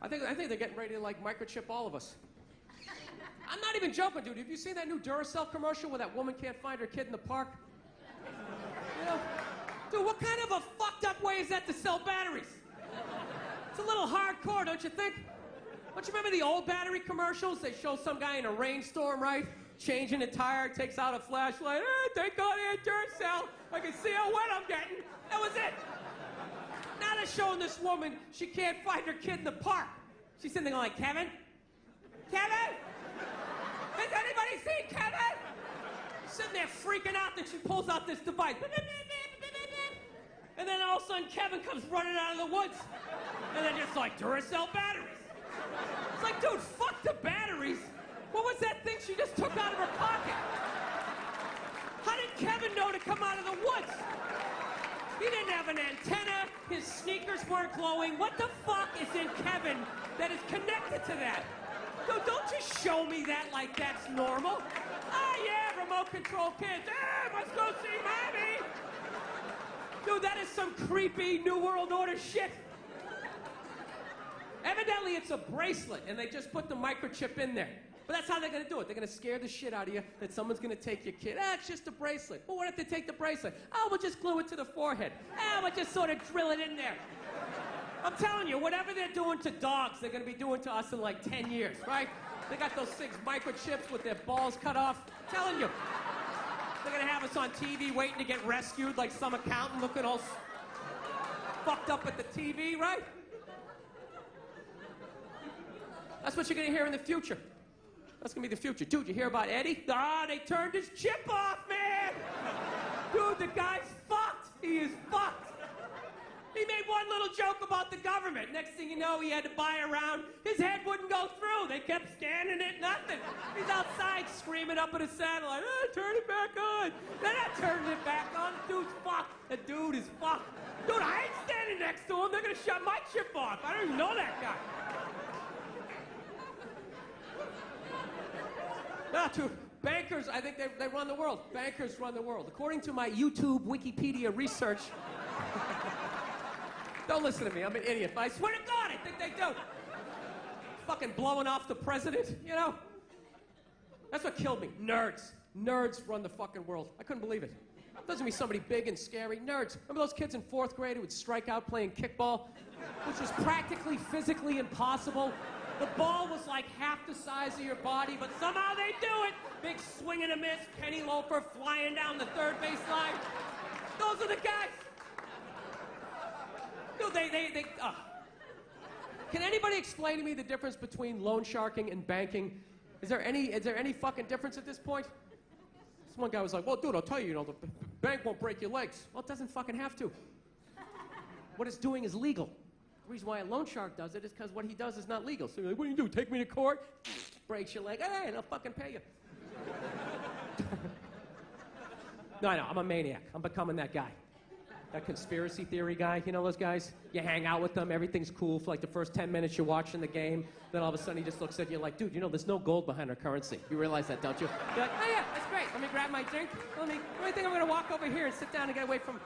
I think they're getting ready to, like, microchip all of us. I'm not even joking, dude. Have you seen that new Duracell commercial where that woman can't find her kid in the park? You know? Dude, what kind of a fucked up way is that to sell batteries? It's a little hardcore, don't you think? Don't you remember the old battery commercials? They show some guy in a rainstorm, right? Changing a tire, takes out a flashlight. Thank God I had Duracell. I can see how wet I'm getting. That was it. Now they're showing this woman, she can't find her kid in the park. She's sitting there going like, Kevin? Kevin? Has anybody seen Kevin? She's sitting there freaking out, then she pulls out this device. And then all of a sudden, Kevin comes running out of the woods. And they're just like, Duracell batteries. It's like, dude, fuck the batteries. What was that thing she just took out of her pocket? How did Kevin know to come out of the woods? He didn't have an antenna. His sneakers weren't glowing. What the fuck is in Kevin that is connected to that? Dude, don't just show me that like that's normal. Ah, yeah, remote control kids. Hey, let's go see mommy. Dude, that is some creepy New World Order shit. Evidently, it's a bracelet, and they just put the microchip in there. But that's how they're going to do it. They're going to scare the shit out of you that someone's going to take your kid. It's just a bracelet. Well, what if they take the bracelet? Oh, we'll just glue it to the forehead. We'll just sort of drill it in there. I'm telling you, whatever they're doing to dogs, they're going to be doing to us in like 10 years, right? They got those 6 microchips with their balls cut off. I'm telling you. They're going to have us on TV waiting to get rescued like some accountant looking all fucked up at the TV, right? That's what you're going to hear in the future. That's going to be the future. Dude, you hear about Eddie? They turned his chip off, man! Dude, the guy's fucked. He is fucked. He made one little joke about the government. Next thing you know, he had to buy a round. His head wouldn't go through. They kept scanning it, nothing. He's outside screaming up at a satellite, turn it back on. They're not turning it back on. The dude's fucked. The dude is fucked. Dude, I ain't standing next to him. They're going to shut my chip off. I don't even know that guy. Dude, bankers, I think they run the world. Bankers run the world. According to my YouTube Wikipedia research, don't listen to me, I'm an idiot, but I swear to God, I think they do. Fucking blowing off the president, you know? That's what killed me. Nerds. Nerds run the fucking world. I couldn't believe it. Doesn't mean somebody big and scary. Nerds. Remember those kids in 4th grade who would strike out playing kickball? Which was practically physically impossible. The ball was like half the size of your body, but somehow they do it. Big swing and a miss, Kenny Loafer flying down the 3rd base line. Those are the guys. Dude, Can anybody explain to me the difference between loan sharking and banking? Is there any fucking difference at this point? This one guy was like, well, dude, I'll tell you, the bank won't break your legs. Well, it doesn't fucking have to. What it's doing is legal. The reason why a loan shark does it is because what he does is not legal. So you're like, what do you do? Take me to court? Breaks your leg. Hey, and I'll fucking pay you. No, I'm a maniac. I'm becoming that guy. That conspiracy theory guy. You know those guys? You hang out with them. Everything's cool for like the first 10 minutes you're watching the game. Then all of a sudden he just looks at you like, dude, there's no gold behind our currency. You realize that, don't you? You're like, oh yeah, that's great. Let me grab my drink. Let me think I'm going to walk over here and sit down and get away from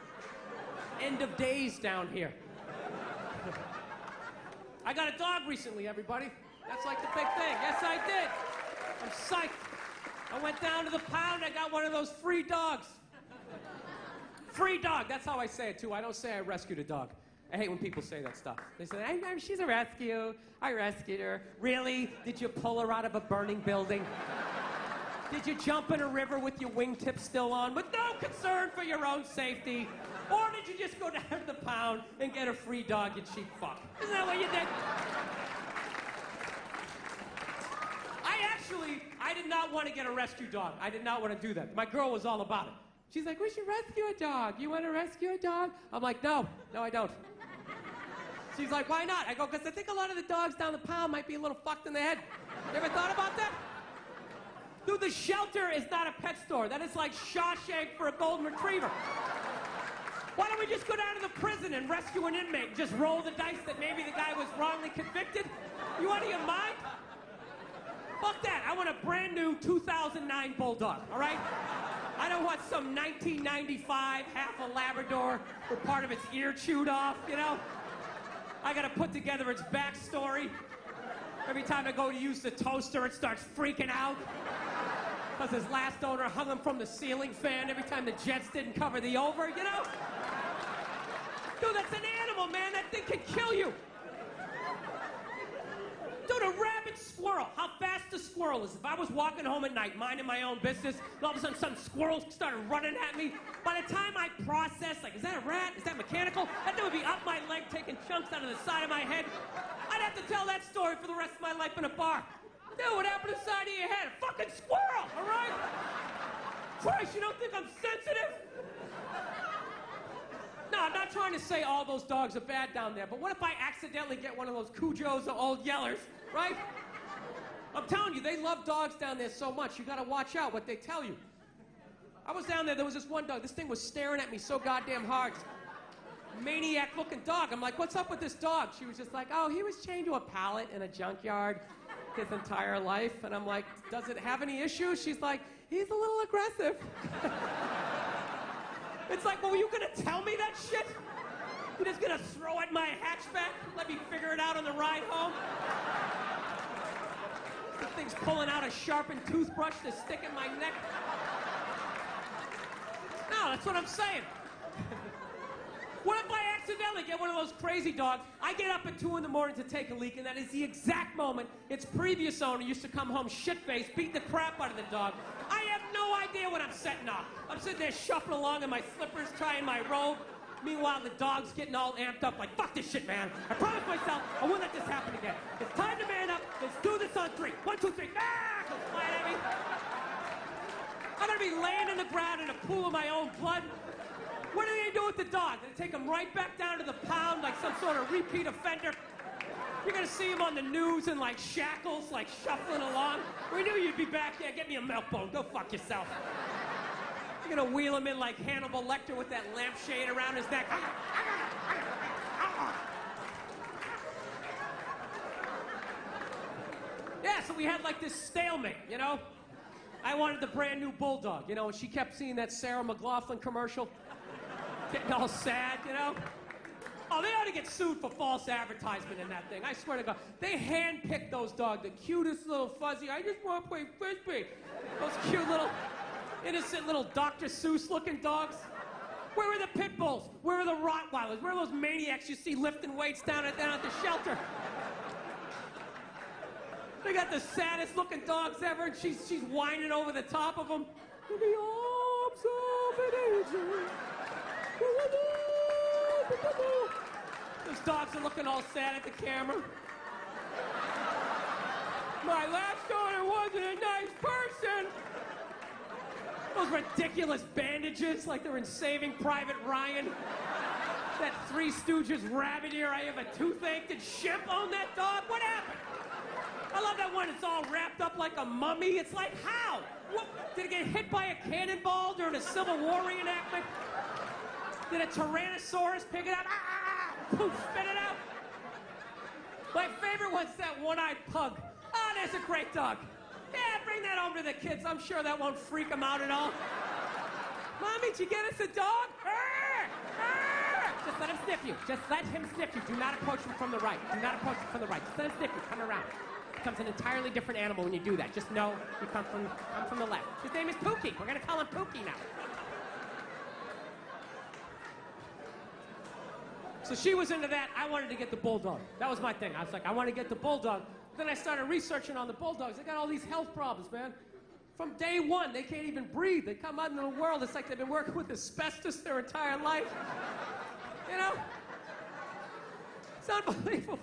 end of days down here. I got a dog recently, everybody. That's like the big thing. Yes, I did. I'm psyched. I went down to the pound. I got one of those free dogs. Free dog. That's how I say it, too. I don't say I rescued a dog. I hate when people say that stuff. They say, she's a rescue. I rescued her. Really? Did you pull her out of a burning building? Did you jump in a river with your wingtips still on with no concern for your own safety? Or did you just go down to the pound and get a free dog, you cheap fuck? Isn't that what you did? I did not want to get a rescue dog. I did not want to do that. My girl was all about it. She's like, we should rescue a dog. You want to rescue a dog? I'm like, no, I don't. She's like, why not? I go, because I think a lot of the dogs down the pound might be a little fucked in the head. You ever thought about that? Dude, the shelter is not a pet store. That is like Shawshank for a golden retriever. Why don't we just go down to the prison and rescue an inmate and just roll the dice that maybe the guy was wrongly convicted? You out of your mind? Fuck that. I want a brand new 2009 Bulldog, all right? I don't want some 1995 half a Labrador with part of its ear chewed off, you know? I gotta put together its backstory. Every time I go to use the toaster, it starts freaking out. Because his last owner hung him from the ceiling fan every time the Jets didn't cover the over, you know? Dude, that's an animal, man. That thing can kill you. Dude, a rabid squirrel. How fast a squirrel is. If I was walking home at night, minding my own business, and all of a sudden some squirrels started running at me, by the time I processed, like, is that a rat? Is that mechanical? That thing would be up my leg, taking chunks out of the side of my head. I'd have to tell that story for the rest of my life in a bar. Dude, what happened to the side of your head? A fucking squirrel, all right? Christ, you don't think I'm sensitive? No, I'm not trying to say all those dogs are bad down there, but what if I accidentally get one of those Cujos or old Yellers, right? I'm telling you, they love dogs down there so much, you gotta watch out what they tell you. I was down there was this one dog, this thing was staring at me so goddamn hard. Maniac-looking dog. I'm like, what's up with this dog? She was just like, oh, he was chained to a pallet in a junkyard his entire life. And I'm like, does it have any issues? She's like, he's a little aggressive. It's like, well, were you gonna tell me that shit? You're just gonna throw at my hatchback? Let me figure it out on the ride home? The thing's pulling out a sharpened toothbrush to stick in my neck. No, that's what I'm saying. What if I accidentally get one of those crazy dogs? I get up at 2 in the morning to take a leak, and that is the exact moment its previous owner used to come home shit-faced, beat the crap out of the dog. I have no idea what I'm setting off. I'm sitting there shuffling along in my slippers, trying my robe. Meanwhile, the dog's getting all amped up like, fuck this shit, man. I promised myself I wouldn't let this happen again. It's time to man up. Let's do this on 3. 1, 2, 3. Ah! Goes flying at me. I'm gonna be laying in the ground in a pool of my own blood. What are they gonna do with the dog? They take him right back down to the pound like some sort of repeat offender? You're gonna see him on the news in like shackles, like shuffling along. We knew you'd be back. Yeah, get me a milk bone. Go fuck yourself. You're gonna wheel him in like Hannibal Lecter with that lampshade around his neck. Yeah, so we had like this stalemate, you know? I wanted the brand new bulldog, you know, and she kept seeing that Sarah McLachlan commercial, getting all sad, you know? Oh, they ought to get sued for false advertisement in that thing. I swear to God. They handpicked those dogs, the cutest little fuzzy, I just want to play Frisbee. Those cute little, innocent little Dr. Seuss-looking dogs. Where were the pit bulls? Where were the Rottweilers? Where are those maniacs you see lifting weights down at the shelter? They got the saddest looking dogs ever, and she's whining over the top of them. In the arms of an angel. Those dogs are looking all sad at the camera. My last owner wasn't a nice person. Those ridiculous bandages like they're in Saving Private Ryan. That Three Stooges rabbit ear, I have a toothache. Did Shemp own that dog? What happened? I love that one. It's all wrapped up like a mummy. It's like, how? What? Did it get hit by a cannonball during a Civil War reenactment? Did a Tyrannosaurus pick it up? Poof, spit it out. My favorite one's that one-eyed pug. Oh, there's a great dog. Yeah, bring that home to the kids. I'm sure that won't freak them out at all. Mommy, did you get us a dog? Just let him sniff you. Just let him sniff you. Do not approach him from the right. Do not approach him from the right. Just let him sniff you. Come around. Becomes an entirely different animal when you do that. Just know you come from the left. His name is Pookie. We're gonna call him Pookie now. So she was into that. I wanted to get the bulldog. That was my thing. I was like, I want to get the bulldog. Then I started researching on the bulldogs. They got all these health problems, man. From day one, they can't even breathe. They come out into the world. It's like they've been working with asbestos their entire life. You know? It's unbelievable.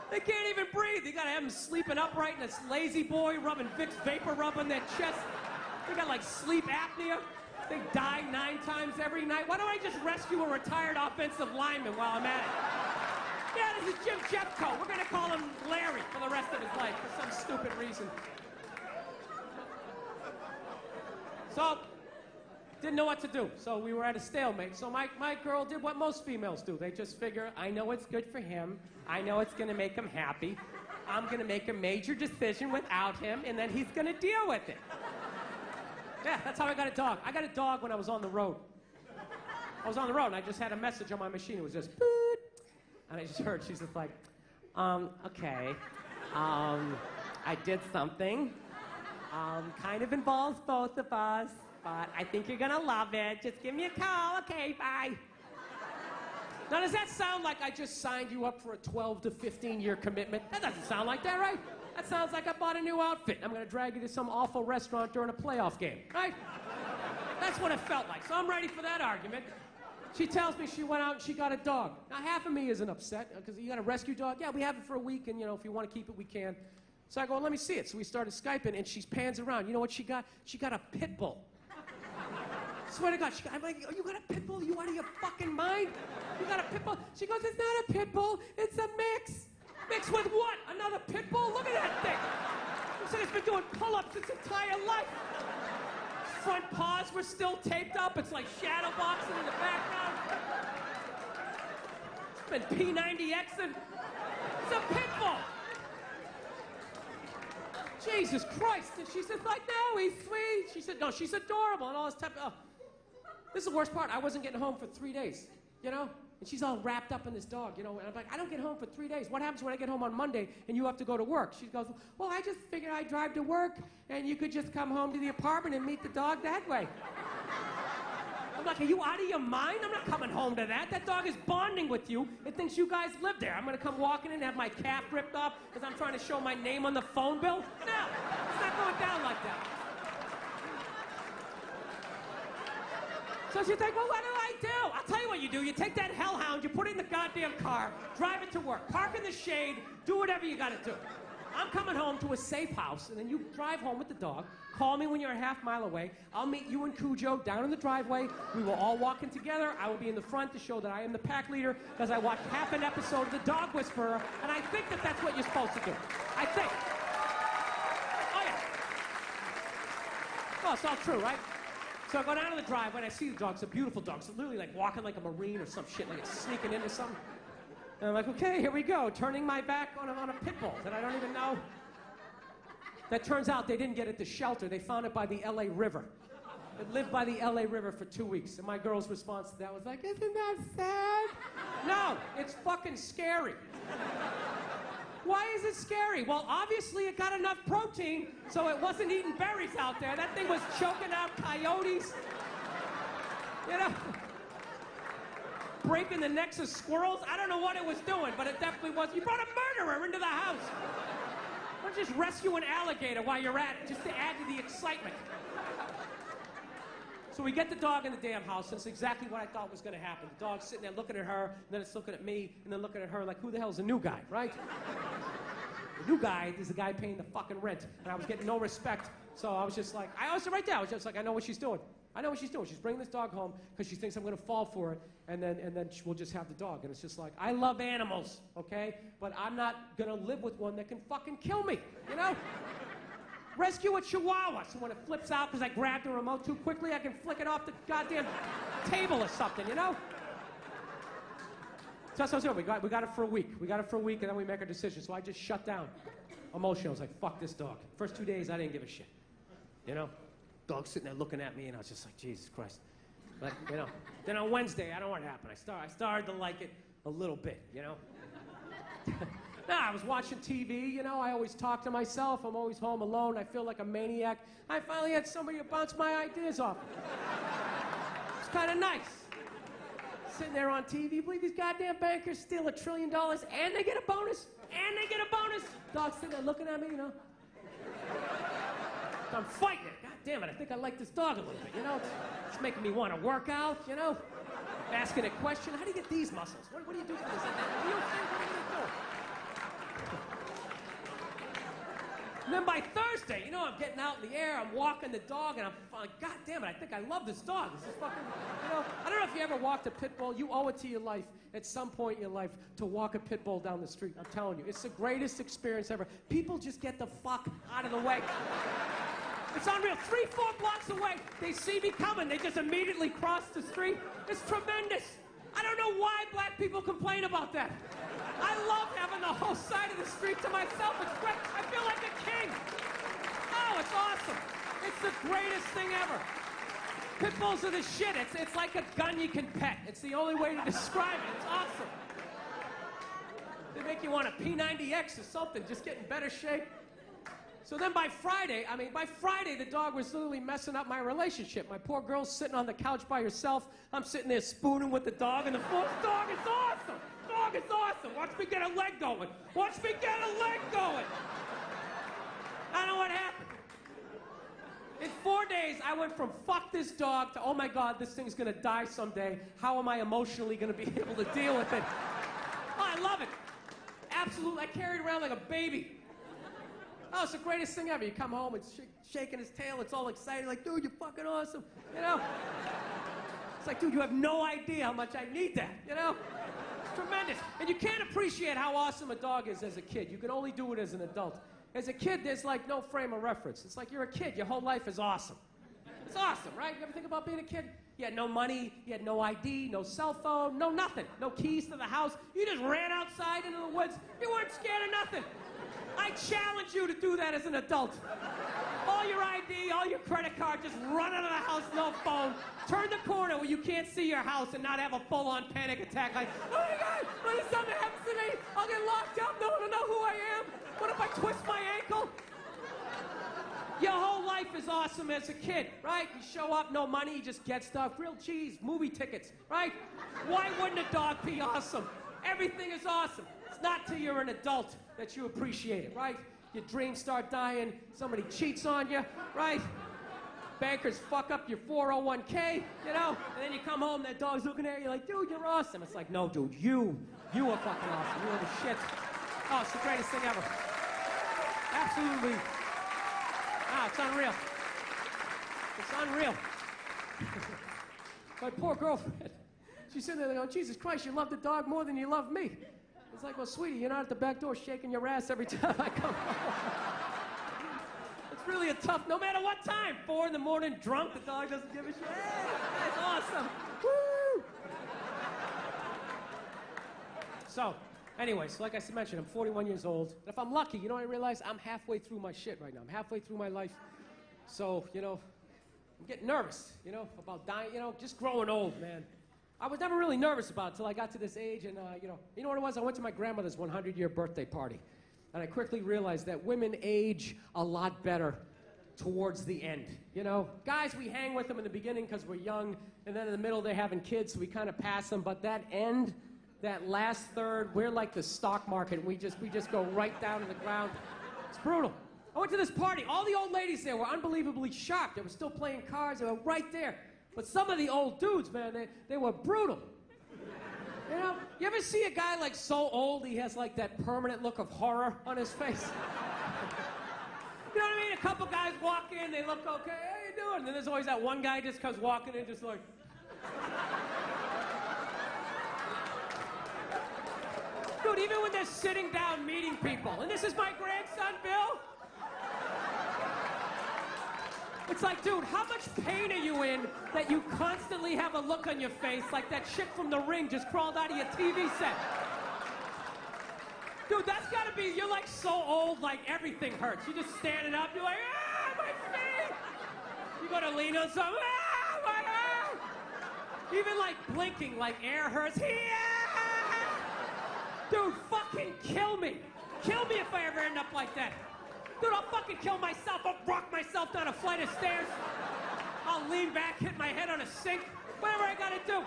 They can't even breathe. You gotta have them sleeping upright in this lazy boy, rubbing Vicks Vapor Rub on their chest. They got like sleep apnea. They die 9 times every night. Why don't I just rescue a retired offensive lineman while I'm at it? Yeah, this is Jim Jeffco. We're gonna call him Larry for the rest of his life for some stupid reason. So, didn't know what to do. So we were at a stalemate. So my girl did what most females do. They just figure, I know it's good for him. I know it's gonna make him happy. I'm gonna make a major decision without him, and then he's gonna deal with it. Yeah, that's how I got a dog. I got a dog when I was on the road. I was on the road, and I just had a message on my machine. It was just, boop. And I just heard, she's just like, okay, I did something. Kind of involves both of us, but I think you're gonna love it. Just give me a call. Okay, bye. Now, does that sound like I just signed you up for a 12 to 15-year commitment? That doesn't sound like that, right? That sounds like I bought a new outfit. I'm gonna drag you to some awful restaurant during a playoff game, right? That's what it felt like. So I'm ready for that argument. She tells me she went out and she got a dog. Now, half of me isn't upset, because you got a rescue dog? Yeah, we have it for a week, and, you know, if you want to keep it, we can. So I go, well, let me see it. So we started Skyping, and she pans around. You know what she got? She got a pit bull. Swear to God, I'm like, oh, you got a pit bull? You out of your fucking mind? You got a pit bull? She goes, it's not a pit bull, it's a mix. Mix with what? Another pit bull? Look at that thing. Looks like it's been doing pull-ups its entire life. Front paws were still taped up. It's like shadow boxing in the background. It's been P90Xing. It's a pit bull. Jesus Christ. And she said, like, no, he's sweet. She said, no, she's adorable and all this type of... Oh. This is the worst part. I wasn't getting home for 3 days, you know? And she's all wrapped up in this dog, you know. And I'm like, I don't get home for 3 days. What happens when I get home on Monday and you have to go to work? She goes, well, I just figured I'd drive to work and you could just come home to the apartment and meet the dog that way. I'm like, are you out of your mind? I'm not coming home to that. That dog is bonding with you. It thinks you guys live there. I'm going to come walking in and have my calf ripped off because I'm trying to show my name on the phone bill? No, it's not going down like that. So she's like, well, what do I do? I'll tell you what you do. You take that hellhound, you put it in the goddamn car, drive it to work, park in the shade, do whatever you got to do. I'm coming home to a safe house, and then you drive home with the dog. Call me when you're a half mile away. I'll meet you and Cujo down in the driveway. We will all walk in together. I will be in the front to show that I am the pack leader because I watched half an episode of The Dog Whisperer, and I think that that's what you're supposed to do. I think. Oh, yeah. Well, it's all true, right? So I go down to the driveway, and I see the dog. It's a beautiful dog. It's literally like walking like a Marine or some shit, like it's sneaking into something. And I'm like, okay, here we go, turning my back on a pit bull that I don't even know. That turns out they didn't get it to shelter. They found it by the LA River. It lived by the LA River for 2 weeks. And my girl's response to that was like, isn't that sad? No, it's fucking scary. Why is it scary? Well, obviously it got enough protein, so it wasn't eating berries out there. That thing was choking out coyotes. You know? Breaking the necks of squirrels. I don't know what it was doing, but it definitely was. You brought a murderer into the house. Don't just rescue an alligator while you're at it, just to add to the excitement. So we get the dog in the damn house, and it's exactly what I thought was going to happen. The dog's sitting there looking at her, and then it's looking at me, and then looking at her like, who the hell's the new guy, right? The new guy is the guy paying the fucking rent, and I was getting no respect. So I was just like, I was right there. I was just like, I know what she's doing. I know what she's doing. She's bringing this dog home because she thinks I'm going to fall for it, and then we'll just have the dog. And it's just like, I love animals, okay? But I'm not going to live with one that can fucking kill me, you know? Rescue a chihuahua, so when it flips out because I grabbed the remote too quickly, I can flick it off the goddamn table or something, you know? So that's what I was doing. We got it for a week. We got it for a week, and then we make our decision. So I just shut down emotionally. I was like, fuck this dog. First 2 days, I didn't give a shit, you know? Dog sitting there looking at me, and I was just like, Jesus Christ. But, you know, then on Wednesday, I don't know what happened. I started to like it a little bit, you know? I was watching TV, you know, I always talk to myself. I'm always home alone. I feel like a maniac. I finally had somebody to bounce my ideas off. It's kind of nice. Sitting there on TV, you believe these goddamn bankers steal $1 trillion and they get a bonus? And they get a bonus? Dog's sitting there looking at me, you know? I'm fighting it. God damn it, I think I like this dog a little bit, you know? It's making me want to work out, you know? Asking a question, how do you get these muscles? What do you do for this? Are you okay? What are you doing? And then by Thursday, you know, I'm getting out in the air, I'm walking the dog, and I'm like, God damn it, I think I love this dog. This is fucking, you know, I don't know if you ever walked a pit bull. You owe it to your life at some point in your life to walk a pit bull down the street. I'm telling you, it's the greatest experience ever. People just get the fuck out of the way. It's unreal. 3-4 blocks away, they see me coming. They just immediately cross the street. It's tremendous. I don't know why black people complain about that. I love having the whole side of the street to myself. It's great. I feel like a king. Oh, it's awesome. It's the greatest thing ever. Pit bulls are the shit. It's like a gun you can pet. It's the only way to describe it. It's awesome. They make you want a P90X or something. Just get in better shape. So then by Friday, the dog was literally messing up my relationship. My poor girl's sitting on the couch by herself. I'm sitting there spooning with the dog, and the dog is awesome. Dog is awesome. Watch me get a leg going. Watch me get a leg going. I don't know what happened. In 4 days, I went from fuck this dog to, oh my God, this thing's gonna die someday. How am I emotionally gonna be able to deal with it? Oh, I love it. Absolutely. I carry it around like a baby. Oh, it's the greatest thing ever. You come home, it's shaking his tail, it's all excited, like, dude, you're fucking awesome, you know? It's like, dude, you have no idea how much I need that, you know? It's tremendous. And you can't appreciate how awesome a dog is as a kid. You can only do it as an adult. As a kid, there's like no frame of reference. It's like you're a kid, your whole life is awesome. It's awesome, right? You ever think about being a kid? You had no money, you had no ID, no cell phone, no nothing, no keys to the house. You just ran outside into the woods. You weren't scared of nothing. I challenge you to do that as an adult. All your ID, all your credit card, just run out of the house, no phone. Turn the corner where you can't see your house and not have a full-on panic attack like, oh my God, what if something happens to me? I'll get locked up, no one will know who I am. What if I twist my ankle? Your whole life is awesome as a kid, right? You show up, no money, you just get stuff, grilled cheese, movie tickets, right? Why wouldn't a dog be awesome? Everything is awesome. It's not till you're an adult that you appreciate it, right? Your dreams start dying, somebody cheats on you, right? Bankers fuck up your 401k, you know? And then you come home, that dog's looking at you like, dude, you're awesome. It's like, no, dude, you are fucking awesome. You are the shit. Oh, it's the greatest thing ever. Absolutely. Ah, it's unreal. It's unreal. My poor girlfriend. She's sitting there going, Jesus Christ, you love the dog more than you love me. It's like, well, sweetie, you're not at the back door shaking your ass every time I come home. It's really a tough, no matter what time. 4 in the morning, drunk, the dog doesn't give a shit. Hey, that's awesome. Woo! So, anyways, like I mentioned, I'm 41 years old. And if I'm lucky, you know, I realize I'm halfway through my shit right now. I'm halfway through my life. So, you know, I'm getting nervous, you know, about dying, you know, just growing old, man. I was never really nervous about it until I got to this age, and, you know what it was? I went to my grandmother's 100-year birthday party, and I quickly realized that women age a lot better towards the end, you know? Guys, we hang with them in the beginning because we're young, and then in the middle they're having kids, so we kind of pass them, but that end, that last third, we're like the stock market. We just go right down to the ground. It's brutal. I went to this party. All the old ladies there were unbelievably shocked. They were still playing cards. They were right there. But some of the old dudes, man, they were brutal. You know, you ever see a guy like so old he has like that permanent look of horror on his face? You know what I mean? A couple guys walk in, they look okay. How you doing? And then there's always that one guy just comes walking in just like... Dude, even when they're sitting down meeting people, and this is my grandson, Bill. It's like, dude, how much pain are you in that you constantly have a look on your face like that chick from The Ring just crawled out of your TV set? Dude, that's gotta be, you're like so old, like everything hurts. You're just standing up, you're like, ah, my feet! You go to lean on something, ah, my arm! Even like blinking, like air hurts, dude, fucking kill me. Kill me if I ever end up like that. Dude, I'll fucking kill myself. I'll rock myself down a flight of stairs. I'll lean back, hit my head on a sink. Whatever I gotta do.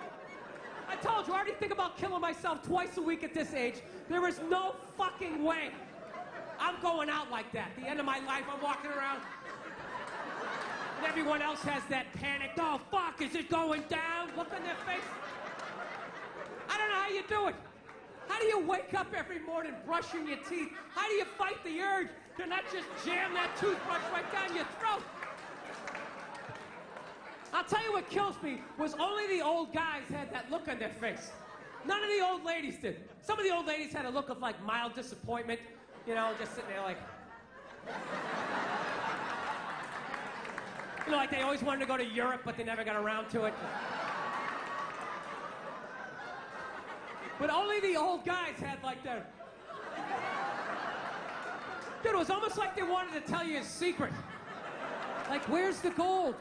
I told you, I already think about killing myself twice a week at this age. There is no fucking way I'm going out like that. The end of my life, I'm walking around. And everyone else has that panic. Oh, fuck, is it going down? Look on their face. I don't know how you do it. How do you wake up every morning brushing your teeth? How do you fight the urge to not just jam that toothbrush right down your throat? I'll tell you what kills me was only the old guys had that look on their face. None of the old ladies did. Some of the old ladies had a look of like mild disappointment, you know, just sitting there like... You know, like they always wanted to go to Europe, but they never got around to it. But only the old guys had like that. Dude, it was almost like they wanted to tell you a secret. Like, where's the gold?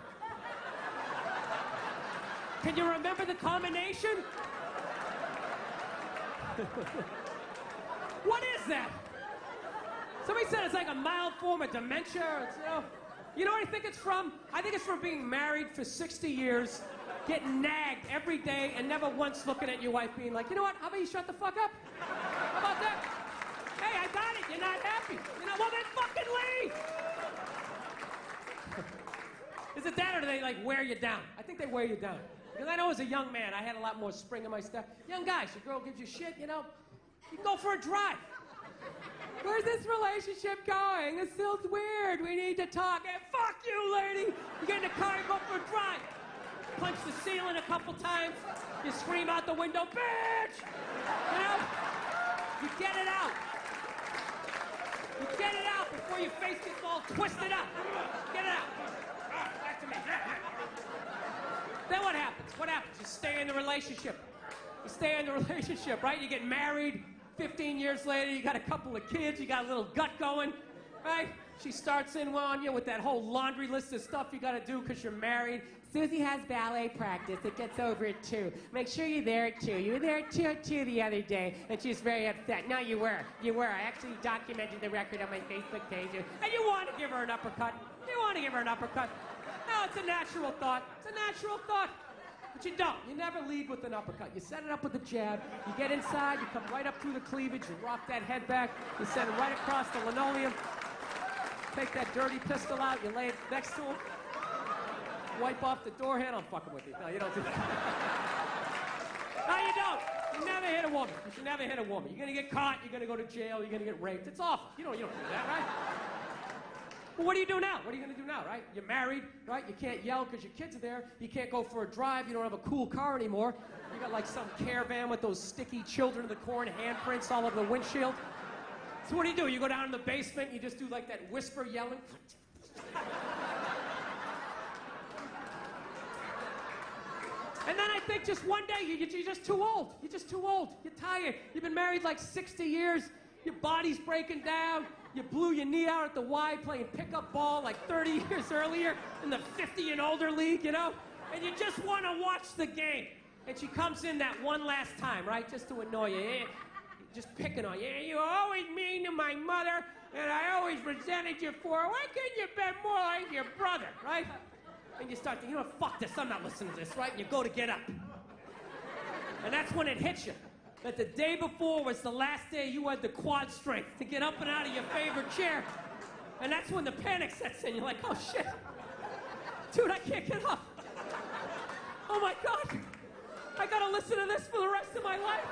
Can you remember the combination? What is that? Somebody said it's like a mild form of dementia. It's, you know what I think it's from? I think it's from being married for 60 years, getting nagged every day, and never once looking at your wife being like, you know what, how about you shut the fuck up? How about that? Hey, I got it, you're not happy. You know, well then fucking leave! Is it that or do they like wear you down? I think they wear you down. Because I know as a young man, I had a lot more spring in my step. Young guys, your girl gives you shit, you know, you go for a drive. Where's this relationship going? This feels weird. We need to talk. Hey, fuck you, lady. You get in the car and go for a drive. Punch the ceiling a couple times. You scream out the window, bitch! You know? You get it out. You get it out before your face gets all twisted up. Get it out. Back to me. Then what happens? What happens? You stay in the relationship. You stay in the relationship, right? You get married. 15 years later, you got a couple of kids, you got a little gut going, right? She starts in on you with that whole laundry list of stuff you gotta do because you're married. Susie has ballet practice. It gets over it too. Make sure you're there too. You were there too the other day. And she's very upset. No, you were. You were. I actually documented the record on my Facebook page. And you want to give her an uppercut. You want to give her an uppercut. No, it's a natural thought. It's a natural thought. But you don't. You never lead with an uppercut. You set it up with a jab. You get inside. You come right up through the cleavage. You rock that head back. You send it right across the linoleum. Take that dirty pistol out. You lay it next to him. Wipe off the door handle. I'm fucking with you. No, you don't do that. No, you don't. You never hit a woman. You should never hit a woman. You're going to get caught. You're going to go to jail. You're going to get raped. It's awful. You don't do that, right? Well, what do you do now? What are you going to do now, right? You're married, right? You can't yell because your kids are there. You can't go for a drive. You don't have a cool car anymore. You got like some caravan with those sticky children of the corn handprints all over the windshield. So what do? You go down in the basement. You just do like that whisper yelling. And then I think just one day, you're just too old. You're just too old. You're tired. You've been married like 60 years. Your body's breaking down. You blew your knee out at the Y playing pickup ball like 30 years earlier in the 50 and older league, you know? And you just want to watch the game. And she comes in that one last time, right? Just to annoy you. Just picking on you. You're always mean to my mother, and I always resented you for it. Why couldn't you be more like your brother, right? And you start thinking, you know what, fuck this, I'm not listening to this, right? And you go to get up. And that's when it hits you. That the day before was the last day you had the quad strength to get up and out of your favorite chair. And that's when the panic sets in. You're like, oh shit. Dude, I can't get up. Oh my God. I gotta listen to this for the rest of my life.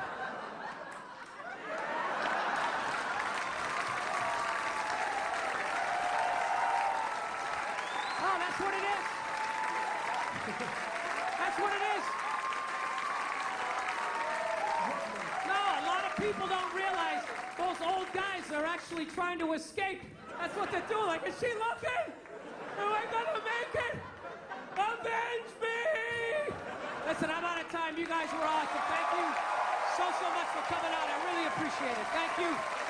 Oh, that's what it is. That's what it is. No, a lot of people don't realize those old guys are actually trying to escape. That's what they're doing. Like, is she looking? Am I gonna make it? Avenge me! Listen, I'm out of time. You guys were awesome. Thank you so much for coming out. I really appreciate it. Thank you.